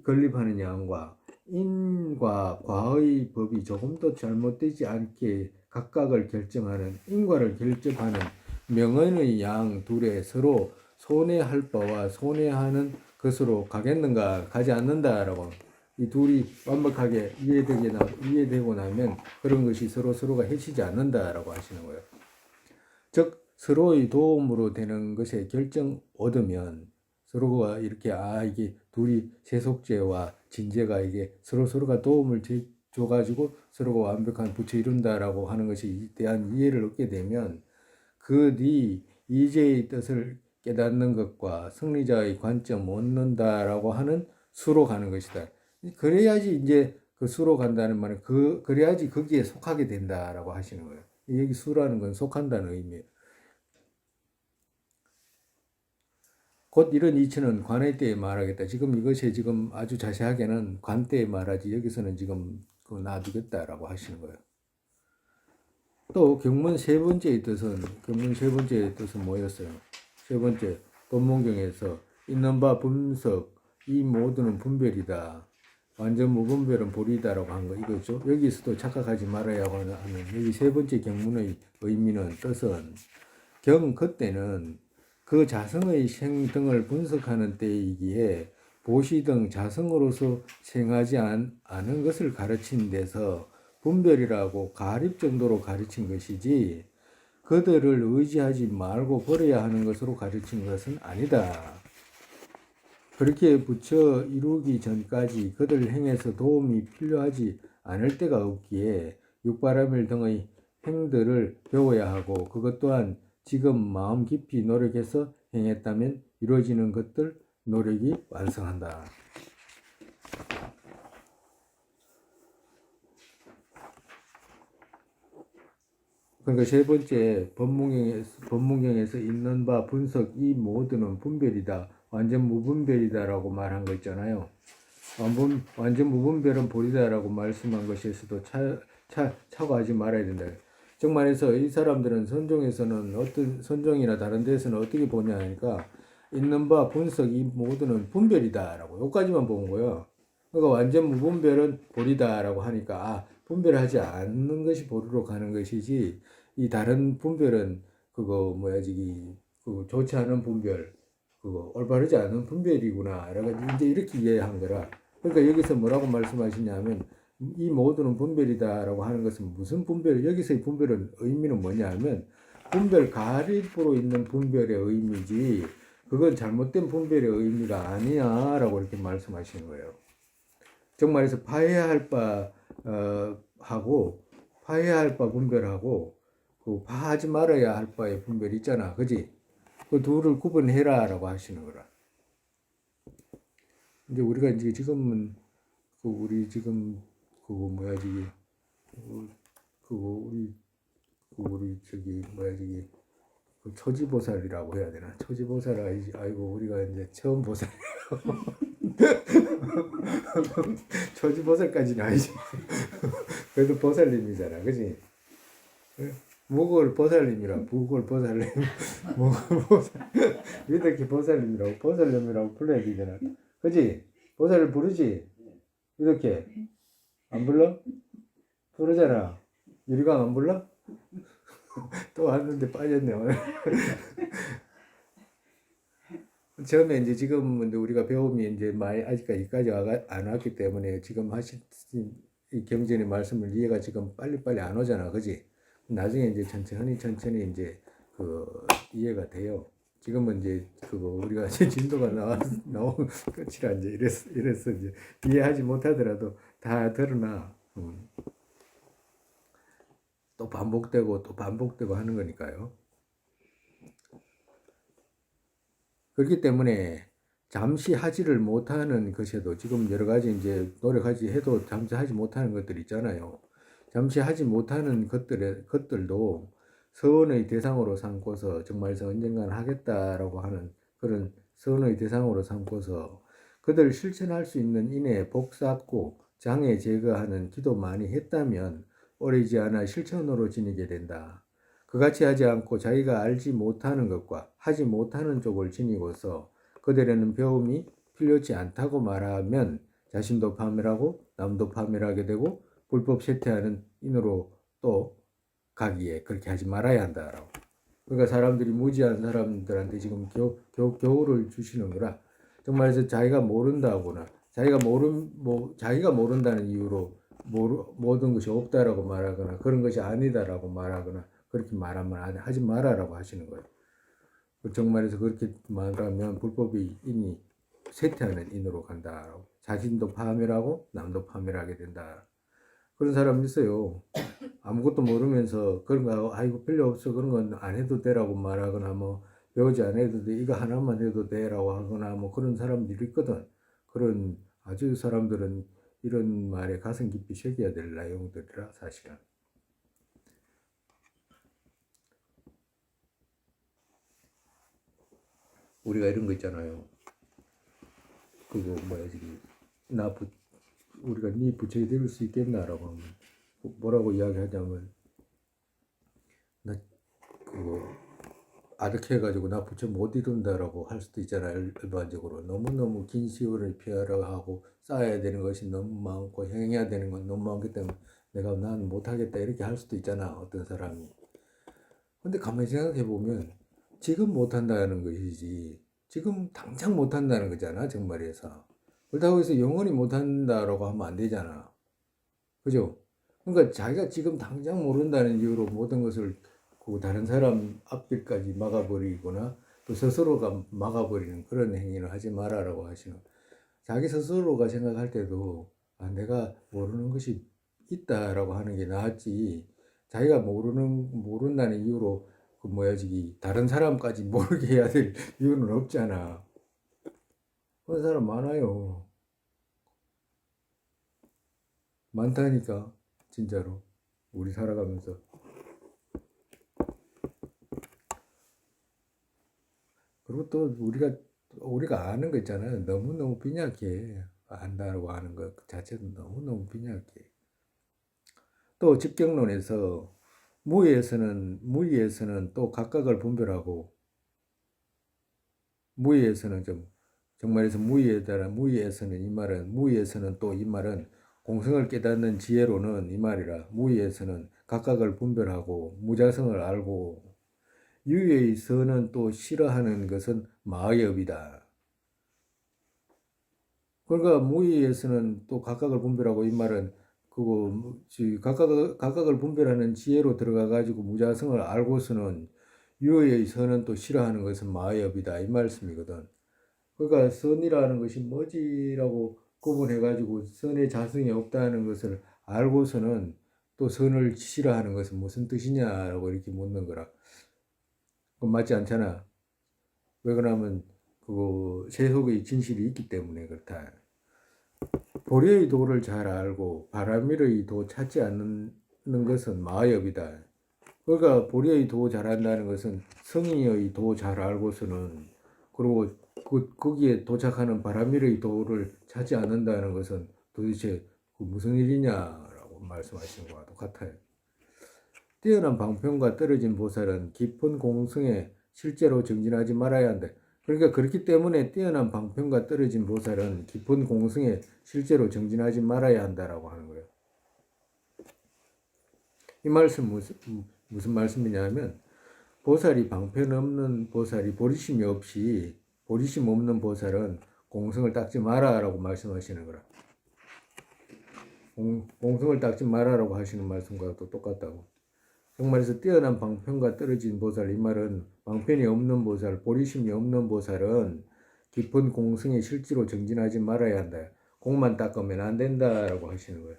S1: 건립하는 양과 인과 과의 법이 조금도 잘못되지 않게 각각을 결정하는 인과를 결정하는 명언의 양 둘에 서로 손해할 바와 손해하는 것으로 가겠는가 가지 않는다라고 이 둘이 완벽하게 이해되고 나면 그런 것이 서로가 해치지 않는다라고 하시는 거예요. 즉 서로의 도움으로 되는 것에 결정 얻으면 서로가 이렇게 이게 둘이 세속제와 진제가 이게 서로가 도움을 줘가지고 서로가 완벽한 부처 이룬다라고 하는 것에 대한 이해를 얻게 되면 그 뒤 이제의 뜻을 깨닫는 것과 승리자의 관점 얻는다라고 하는 수로 가는 것이다. 그래야지 이제 그 수로 간다는 말은 그래야지 거기에 속하게 된다라고 하시는 거예요. 여기 수라는 건 속한다는 의미예요. 곧 이런 이치는 관의 때에 말하겠다. 지금 이것이 지금 아주 자세하게는 관 때에 말하지 여기서는 지금 놔두겠다라고 하시는 거예요. 또 경문 세 번째의 뜻은 뭐였어요? 세 번째 법문경에서 있는 바 분석 이 모두는 분별이다. 완전 무분별은 보리다라고 한 거 이거죠. 여기서도 착각하지 말아야 하는 여기 세 번째 경문의 의미는 뜻은 그때는 그 자성의 생 등을 분석하는 때이기에 보시 등 자성으로서 생하지 않은 것을 가르친 데서 분별이라고 가립 정도로 가르친 것이지 그들을 의지하지 말고 버려야 하는 것으로 가르친 것은 아니다. 그렇게 부처 이루기 전까지 그들 행에서 도움이 필요하지 않을 때가 없기에 육바라밀 등의 행들을 배워야 하고 그것 또한 지금 마음 깊이 노력해서 행했다면 이루어지는 것들 노력이 완성한다. 그러니까 세 번째 법문경에서 있는 바 분석 이 모두는 분별이다. 완전 무분별이다라고 말한 거 있잖아요. 완전 무분별은 보리다라고 말씀한 것에서도 착오하지 말아야 된다. 즉 말해서 이 사람들은 선종에서는 어떤 선종이나 다른 데서는 어떻게 보냐 하니까 있는 바 분석 이 모두는 분별이다라고 여기까지만 본 거예요. 그러니까 완전 무분별은 보리다라고 하니까 분별하지 않는 것이 보리로 가는 것이지 이 다른 분별은 그거 좋지 않은 분별 그거 올바르지 않은 분별이구나 라고 이제 이렇게 이해한 거라. 그러니까 여기서 뭐라고 말씀하시냐면 이 모두는 분별이다라고 하는 것은 무슨 분별? 여기서의 분별은 의미는 뭐냐면 분별 가립으로 있는 분별의 의미지 그건 잘못된 분별의 의미가 아니야라고 이렇게 말씀하시는 거예요. 즉 말해서 파해할 바 분별하고 그 파하지 말아야 할 바의 분별 있잖아, 그지? 그 둘을 구분해라라고 하시는 거라. 이제 우리가 이제 지금은 우리 지금 그 초지보살이라고 해야 되나? 초지보살 아이고 우리가 이제 처음 보살. 초지보살까지는 아니지. 그래도 보살님이잖아, 그지? 무골 보살님이라 무골 보살님 무골 보살 이렇게 보살님이라고 불러야 되잖아, 그지? 보살을 부르지 이렇게 안 불러? 부르잖아. 유리광 안 불러? 또 왔는데 빠졌네 오늘. 처음에 이제 지금 우리가 배움이 이제 많이 아직까지 안 왔기 때문에 지금 하신 이 경전의 말씀을 이해가 지금 빨리 안 오잖아, 그지? 나중에 이제 천천히 이제 그 이해가 돼요. 지금은 이제 그거 우리가 이제 진도가 나온 끝이라 이제 이래서 이제 이해하지 못하더라도 다 드러나. 또 반복되고 또 반복되고 하는 거니까요. 그렇기 때문에 잠시 하지를 못하는 것에도 지금 여러 가지 이제 노력하지 해도 잠시 하지 못하는 것들 있잖아요. 잠시 하지 못하는 것들도 서원의 대상으로 삼고서 정말 언젠간 하겠다라고 하는 그런 서원의 대상으로 삼고서 그들 실천할 수 있는 인해 복 쌓고 장애 제거하는 기도 많이 했다면 오래지 않아 실천으로 지니게 된다. 그같이 하지 않고 자기가 알지 못하는 것과 하지 못하는 쪽을 지니고서 그들에는 배움이 필요치 않다고 말하면 자신도 파멸하고 남도 파멸하게 되고 불법 쇠퇴하는 인으로 또 가기에 그렇게 하지 말아야 한다라고. 그러니까 사람들이 무지한 사람들한테 지금 교훈을 주시는 거라. 정말에서 자기가 모른다거나 자기가 모른다는 이유로 모든 것이 없다라고 말하거나 그런 것이 아니다라고 말하거나 그렇게 말하면 하지 마라라고 하시는 거예요. 정말에서 그렇게 말하면 불법이 인이 쇠퇴하는 인으로 간다라고. 자신도 파멸하고 남도 파멸하게 된다. 그런 사람 있어요. 아무것도 모르면서 그런 거 아이고 필요 없어 그런 건 안 해도 되라고 말하거나 뭐 배우지 안 해도 돼 이거 하나만 해도 되라고 하거나 뭐 그런 사람들이 있거든. 그런 아주 사람들은 이런 말에 가슴 깊이 새겨야 될 내용들이라 사실은. 우리가 이런 거 있잖아요. 그거 뭐야 지금 우리가 네 부처가 될 수 있겠나라고 하면 뭐라고 이야기하자면 나 그거 아득해가지고 나 부처 못 이룬다라고 할 수도 있잖아요. 일반적으로 너무너무 긴 시간을 피하라 하고 쌓아야 되는 것이 너무 많고 행해야 되는 건 너무 많기 때문에 난 못하겠다 이렇게 할 수도 있잖아 어떤 사람이. 근데 가만히 생각해 보면 지금 못한다는 것이지 지금 당장 못한다는 거잖아 정말에서. 그렇다고 해서 영원히 못한다라고 하면 안 되잖아. 그죠? 그러니까 자기가 지금 당장 모른다는 이유로 모든 것을 그 다른 사람 앞길까지 막아버리거나 또 스스로가 막아버리는 그런 행위를 하지 마라라고 하시는. 자기 스스로가 생각할 때도 내가 모르는 것이 있다라고 하는 게 나았지. 자기가 모른다는 이유로 그 뭐야 저기 다른 사람까지 모르게 해야 될 이유는 없잖아. 그런 사람 많아요. 많다니까 진짜로 우리 살아가면서. 그리고 또 우리가 아는 거 있잖아요. 너무너무 빈약해. 안다고 하는 것 자체도 너무너무 빈약해. 또 집경론에서 무의에서는 또 각각을 분별하고 무의에서는 정말에서 무의에서는 또 이 말은 공성을 깨닫는 지혜로는 이 말이라. 무의에서는 각각을 분별하고 무자성을 알고 유의에서는 또 싫어하는 것은 마의 업이다. 그러니까 무의에서는 또 각각을 분별하고 이 말은 그거 각각을 분별하는 지혜로 들어가 가지고 무자성을 알고서는 유의에서는 또 싫어하는 것은 마의 업이다 이 말씀이거든. 그러니까 선이라는 것이 뭐지라고 구분해 가지고 선의 자성이 없다는 것을 알고서는 또 선을 싫어하는 것은 무슨 뜻이냐라고 이렇게 묻는 거라. 그건 맞지 않잖아. 왜 그러냐면 그거 세속의 진실이 있기 때문에 그렇다. 보리의 도를 잘 알고 바람일의 도 찾지 않는 것은 마업이다. 그러니까 보리의 도 잘 안다는 것은 성의의 도 잘 알고서는 그리고 거기에 도착하는 바람일의 도를 찾지 않는다는 것은 도대체 무슨 일이냐라고 말씀하시는 것과 똑같아요. 뛰어난 방편과 떨어진 보살은 깊은 공성에 실제로 정진하지 말아야 한다. 그러니까 그렇기 때문에 뛰어난 방편과 떨어진 보살은 깊은 공성에 실제로 정진하지 말아야 한다라고 하는 거예요. 이 말씀 무슨 말씀이냐면 보살이 방편 없는 보살이 보리심 없는 보살은 공성을 닦지 마라라고 말씀하시는 거라. 공성을 닦지 마라라고 하시는 말씀과 또 똑같다고. 정말에서 뛰어난 방편과 떨어진 보살, 이 말은 방편이 없는 보살, 보리심이 없는 보살은 깊은 공성에 실제로 정진하지 말아야 한다. 공만 닦으면 안 된다라고 하시는 거예요.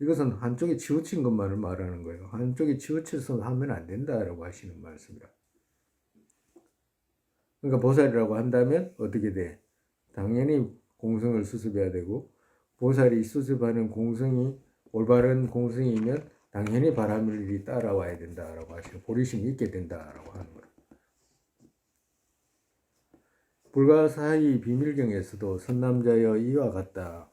S1: 이것은 한쪽에 치우친 것만을 말하는 거예요. 한쪽에 치우쳐서 하면 안 된다라고 하시는 말씀이라. 그러니까 보살이라고 한다면 어떻게 돼? 당연히 공성을 수습해야 되고, 보살이 수습하는 공성이 올바른 공성이면 당연히 바람을 일이 따라와야 된다라고 하시는, 보리심이 있게 된다라고 하는 거예요. 불가사의 비밀경에서도 선남자여 이와 같다.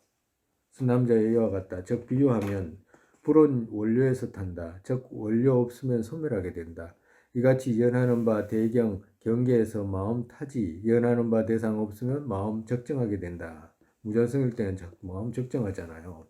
S1: 선남자여 이와 같다. 즉 비유하면 불은 원료에서 탄다. 즉 원료 없으면 소멸하게 된다. 이같이 연하는 바 대경 경계에서 마음 타지, 연하는 바 대상 없으면 마음 적정하게 된다. 무자성일 때는 마음 적정하잖아요.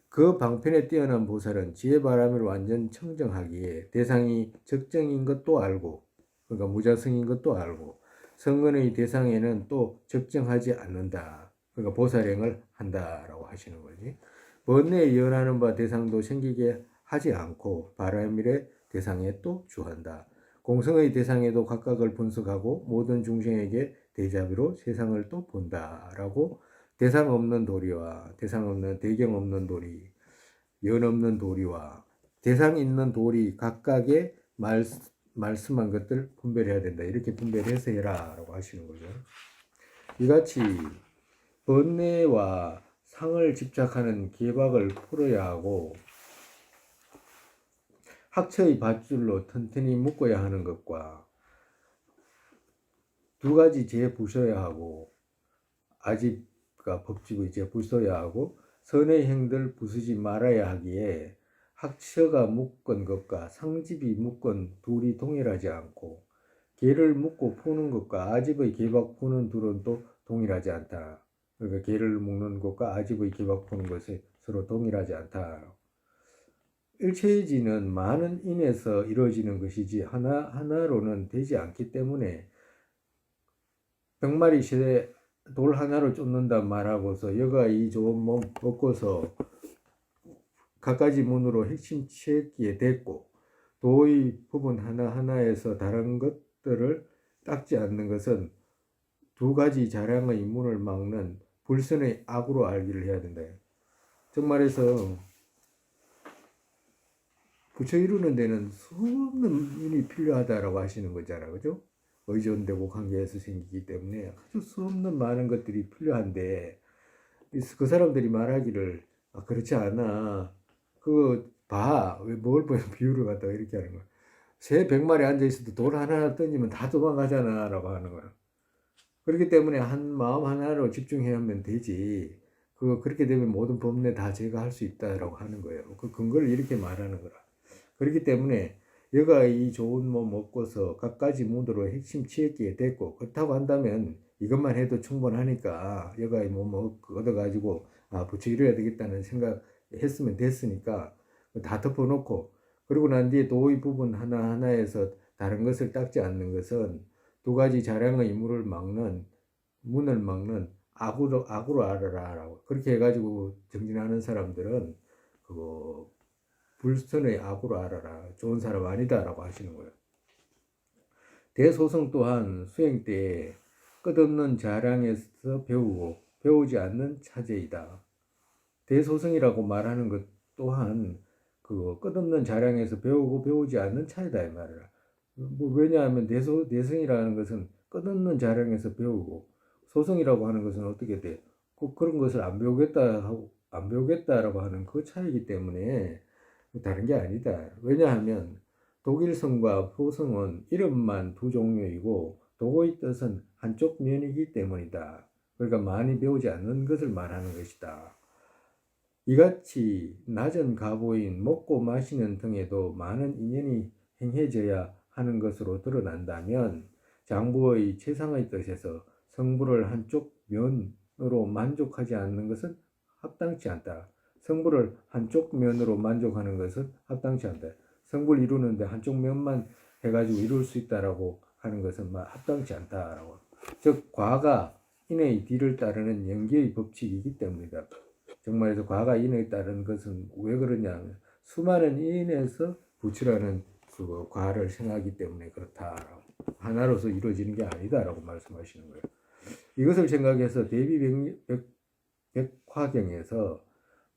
S1: 그 방편에 뛰어난 보살은 지혜바람을 완전 청정하기에 대상이 적정인 것도 알고, 그러니까 무자성인 것도 알고, 성근의 대상에는 또 적정하지 않는다. 그러니까 보살행을 한다라고 하시는 거지. 번뇌에 연하는 바 대상도 생기게 하지 않고 바람일의 대상에 또 주한다. 공성의 대상에도 각각을 분석하고 모든 중생에게 대자비로 세상을 또 본다라고, 대상 없는 도리와 대상 없는 대경 없는 도리, 연 없는 도리와 대상 있는 도리 각각의 말씀한 것들 분별해야 된다. 이렇게 분별해서 해라라고 하시는 거죠. 이같이 번뇌와 상을 집착하는 계박을 풀어야 하고, 학처의 밧줄로 튼튼히 묶어야 하는 것과, 두 가지 재 부셔야 하고, 아집과 법집의 재 부숴야 하고, 선의 행들 부수지 말아야 하기에 학처가 묶은 것과 상집이 묶은 둘이 동일하지 않고, 개를 묶고 푸는 것과 아집의 계박 푸는 둘은 또 동일하지 않다. 그러니까 개를 묶는 것과 아집의 계박 푸는 것이 서로 동일하지 않다. 일체의지는 많은 인에서 이루어지는 것이지 하나하나로는 되지 않기 때문에, 100마리 시대 돌 하나로 쫓는다 말하고서 여가 이 좋은 몸 먹고서 갖가지 문으로 핵심 취했기에 됐고, 도의 부분 하나하나에서 다른 것들을 닦지 않는 것은 두 가지 자량의 문을 막는 불선의 악으로 알기를 해야 된다. 정말해서 부처 이루는 데는 수없는 인이 필요하다라고 하시는 거잖아요. 그죠? 의존되고 관계에서 생기기 때문에 아주 수없는 많은 것들이 필요한데, 그 사람들이 말하기를 그렇지 않아. 그거 봐. 왜 뭘 보여 비유를 갖다가 이렇게 하는 거야. 새 100마리 앉아있어도 돌 하나 던지면 다 도망가잖아 라고 하는 거야. 그렇기 때문에 한 마음 하나로 집중하면 되지. 그렇게 되면 모든 법례 다 제거할 수 있다라고 하는 거예요. 그 근거를 이렇게 말하는 거라. 그렇기 때문에 여가 이 좋은 몸 먹고서 갖가지 문으로 핵심 취했기에 됐고, 그렇다고 한다면 이것만 해도 충분하니까 여가 이 몸 얻어가지고 부처 이뤄야 되겠다는 생각 했으면 됐으니까 다 덮어놓고, 그리고 난 뒤에 도의 부분 하나하나에서 다른 것을 닦지 않는 것은 두 가지 자량의 문을 막는 악으로 알아라라고, 그렇게 해가지고 정진하는 사람들은 그거 불선의 악으로 알아라, 좋은 사람 아니다라고 하시는 거예요. 대소성 또한 수행 때에 끝없는 자량에서 배우고 배우지 않는 차제이다. 대소성이라고 말하는 것 또한 그 끝없는 자량에서 배우고 배우지 않는 차이다 이 말이라. 왜냐하면 대성이라는 것은 끝없는 자량에서 배우고, 소성이라고 하는 것은 어떻게 돼? 그런 것을 안 배우겠다라고 하는 그 차이기 때문에 다른 게 아니다. 왜냐하면 독일성과 소성은 이름만 두 종류이고 도의 뜻은 한쪽 면이기 때문이다. 그러니까 많이 배우지 않는 것을 말하는 것이다. 이같이 낮은 가보인 먹고 마시는 등에도 많은 인연이 행해져야 하는 것으로 드러난다면, 장부의 최상의 뜻에서 성부를 한쪽 면으로 만족하지 않는 것은 합당치 않다. 성부를 한쪽 면으로 만족하는 것은 합당치 않다. 성부를 이루는데 한쪽 면만 해가지고 이룰 수 있다라고 하는 것은 합당치 않다라고. 즉 과가 인의 뒤를 따르는 연기의 법칙이기 때문이다. 정말에서 과가 인에 따른 것은 왜 그러냐 하면 수많은 인에서 부처라는 그 과를 생각하기 때문에 그렇다. 하나로서 이루어지는 게 아니다라고 말씀하시는 거예요. 이것을 생각해서 대비백화경에서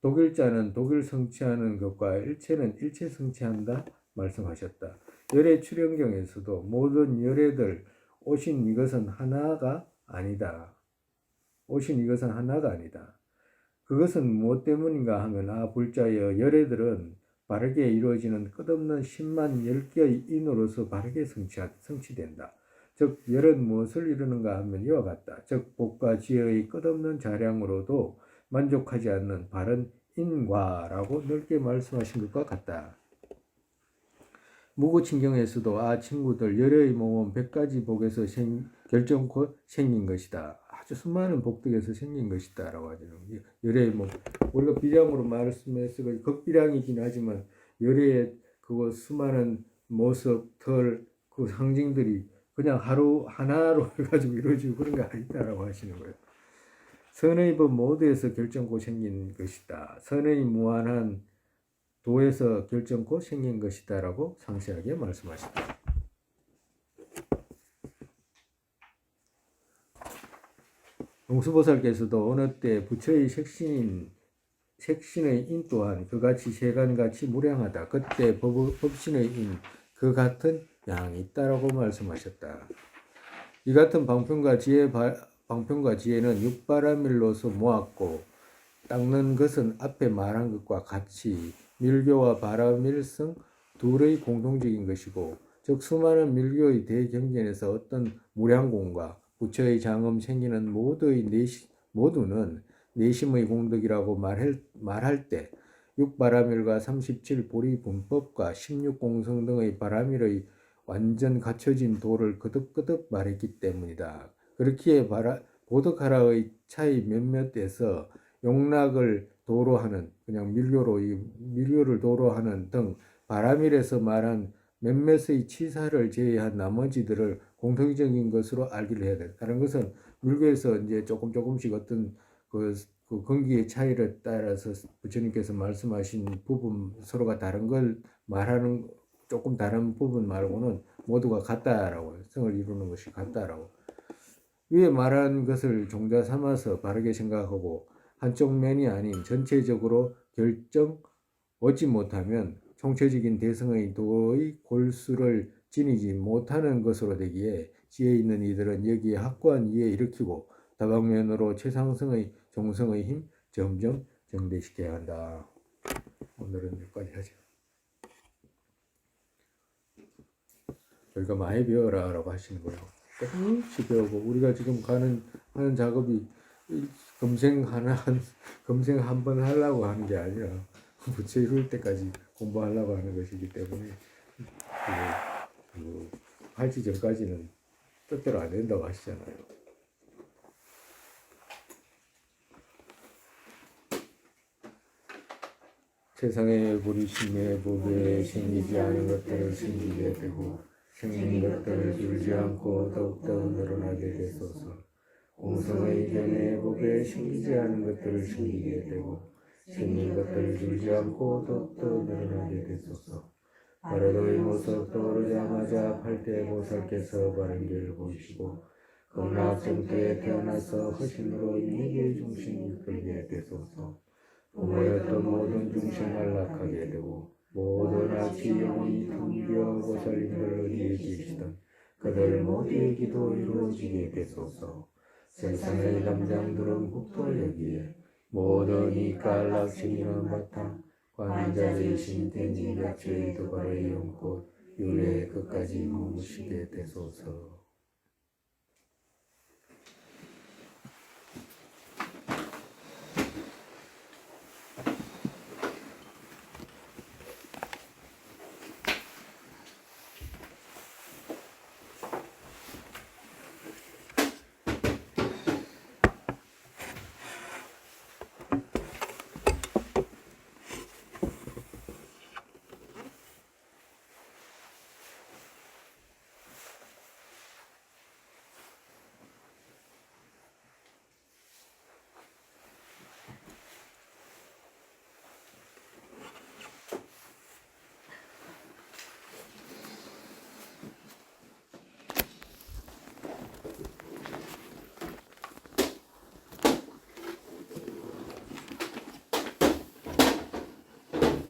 S1: 독일자는 독일 성취하는 것과 일체는 일체 성취한다 말씀하셨다. 열애 출현경에서도 모든 열애들 오신 이것은 하나가 아니다. 오신 이것은 하나가 아니다. 그것은 무엇 때문인가 하면 불자여 열애들은 바르게 이루어지는 끝없는 10만 10개의 인으로서 바르게 성취된다. 즉 열은 무엇을 이루는가 하면 이와 같다. 즉 복과 지혜의 끝없는 자량으로도 만족하지 않는 바른 인과라고 넓게 말씀하신 것과 같다. 무구친경에서도 친구들 열애의 몸은 100가지 복에서 결정코 생긴 것이다. 아주 수많은 복덕에서 생긴 것이다 라고 하죠. 열애의 몸, 우리가 비량으로 말씀해서 극비량이긴 하지만 열애의 그 수많은 모습, 털, 그 상징들이 그냥 하루 하나로 가지고 이루어지고 그런 게 아니다라고 하시는 거예요. 선의 법 모두에서 결정코 생긴 것이다. 선의 무한한 도에서 결정코 생긴 것이다 라고 상세하게 말씀하셨다. 용수보살께서도 어느 때 부처의 색신의 인 또한 그같이 세간같이 무량하다. 그때 법신의 인 그 같은 양이 있다라고 말씀하셨다. 이 같은 방편과 지혜는 육바라밀로서 모았고 닦는 것은 앞에 말한 것과 같이 밀교와 바라밀성 둘의 공동적인 것이고 즉 수많은 밀교의 대경전에서 어떤 무량공과 부처의 장엄 생기는 모두는 내심의 공덕이라고 말할 때 6바라밀과 37보리 분법과 16공성 등의 바라밀의 완전 갖춰진 도를 거듭거듭 말했기 때문이다. 그렇기에 보덕하라의 차이 몇몇에서 용락을 도로 하는 그냥 밀교를 도로 하는 등 바라밀에서 말한 몇몇의 치사를 제외한 나머지들을 공통적인 것으로 알기를 해야 돼. 다른 것은 밀교에서 이제 조금씩 어떤 그 근기의 차이를 따라서 부처님께서 말씀하신 부분 서로가 다른 걸 말하는 조금 다른 부분 말고는 모두가 같다라고 성을 이루는 것이 같다라고 위에 말한 것을 종자 삼아서 바르게 생각하고 한쪽 면이 아닌 전체적으로 결정 얻지 못하면 총체적인 대성의 도의 골수를 지니지 못하는 것으로 되기에 지혜 있는 이들은 여기에 확고한 이해 일으키고 다방면으로 최상승의 종성의 힘 점점 정대시켜야 한다. 오늘은 여기까지 하죠. 우리가 많이 배워라 라고 하시는 거예요. 조금씩 배우고 우리가 지금 하는 작업이 금생 한 번 하려고 하는 게 아니라 부처 이룰 때까지 공부하려고 하는 것이기 때문에 할지 전까지는 뜻대로 안 된다고 하시잖아요. 세상에 부리심에 법에 생기지 않은 것들을 생기게 되고 생긴 것들을 줄지 않고 더욱더 늘어나게 되소서. 공성의 견해 법에 생기지 않은 것들을 생기게 되고 생긴 것들을 줄지 않고 더욱더 늘어나게 되소서. 바로도의 모습 떠오르자마자 팔대보살께서 바른 길을 보이시고 극락정토에 태어나서 허신으로 인에게 중심을 이끌게 되소서. 부모였던 모든 중생 안락하게 되고 모든 악취 영혼이 텅비어 보살님들 어디에 계시던 그들 모두의 기도 이루어지게 되소서. 세상의 담장들은 국토 여기에 모든 이깔락 생기는 바탕 관자의 신텐지 약초의 도발의 연꽃 유래의 끝까지 머무시게 되소서.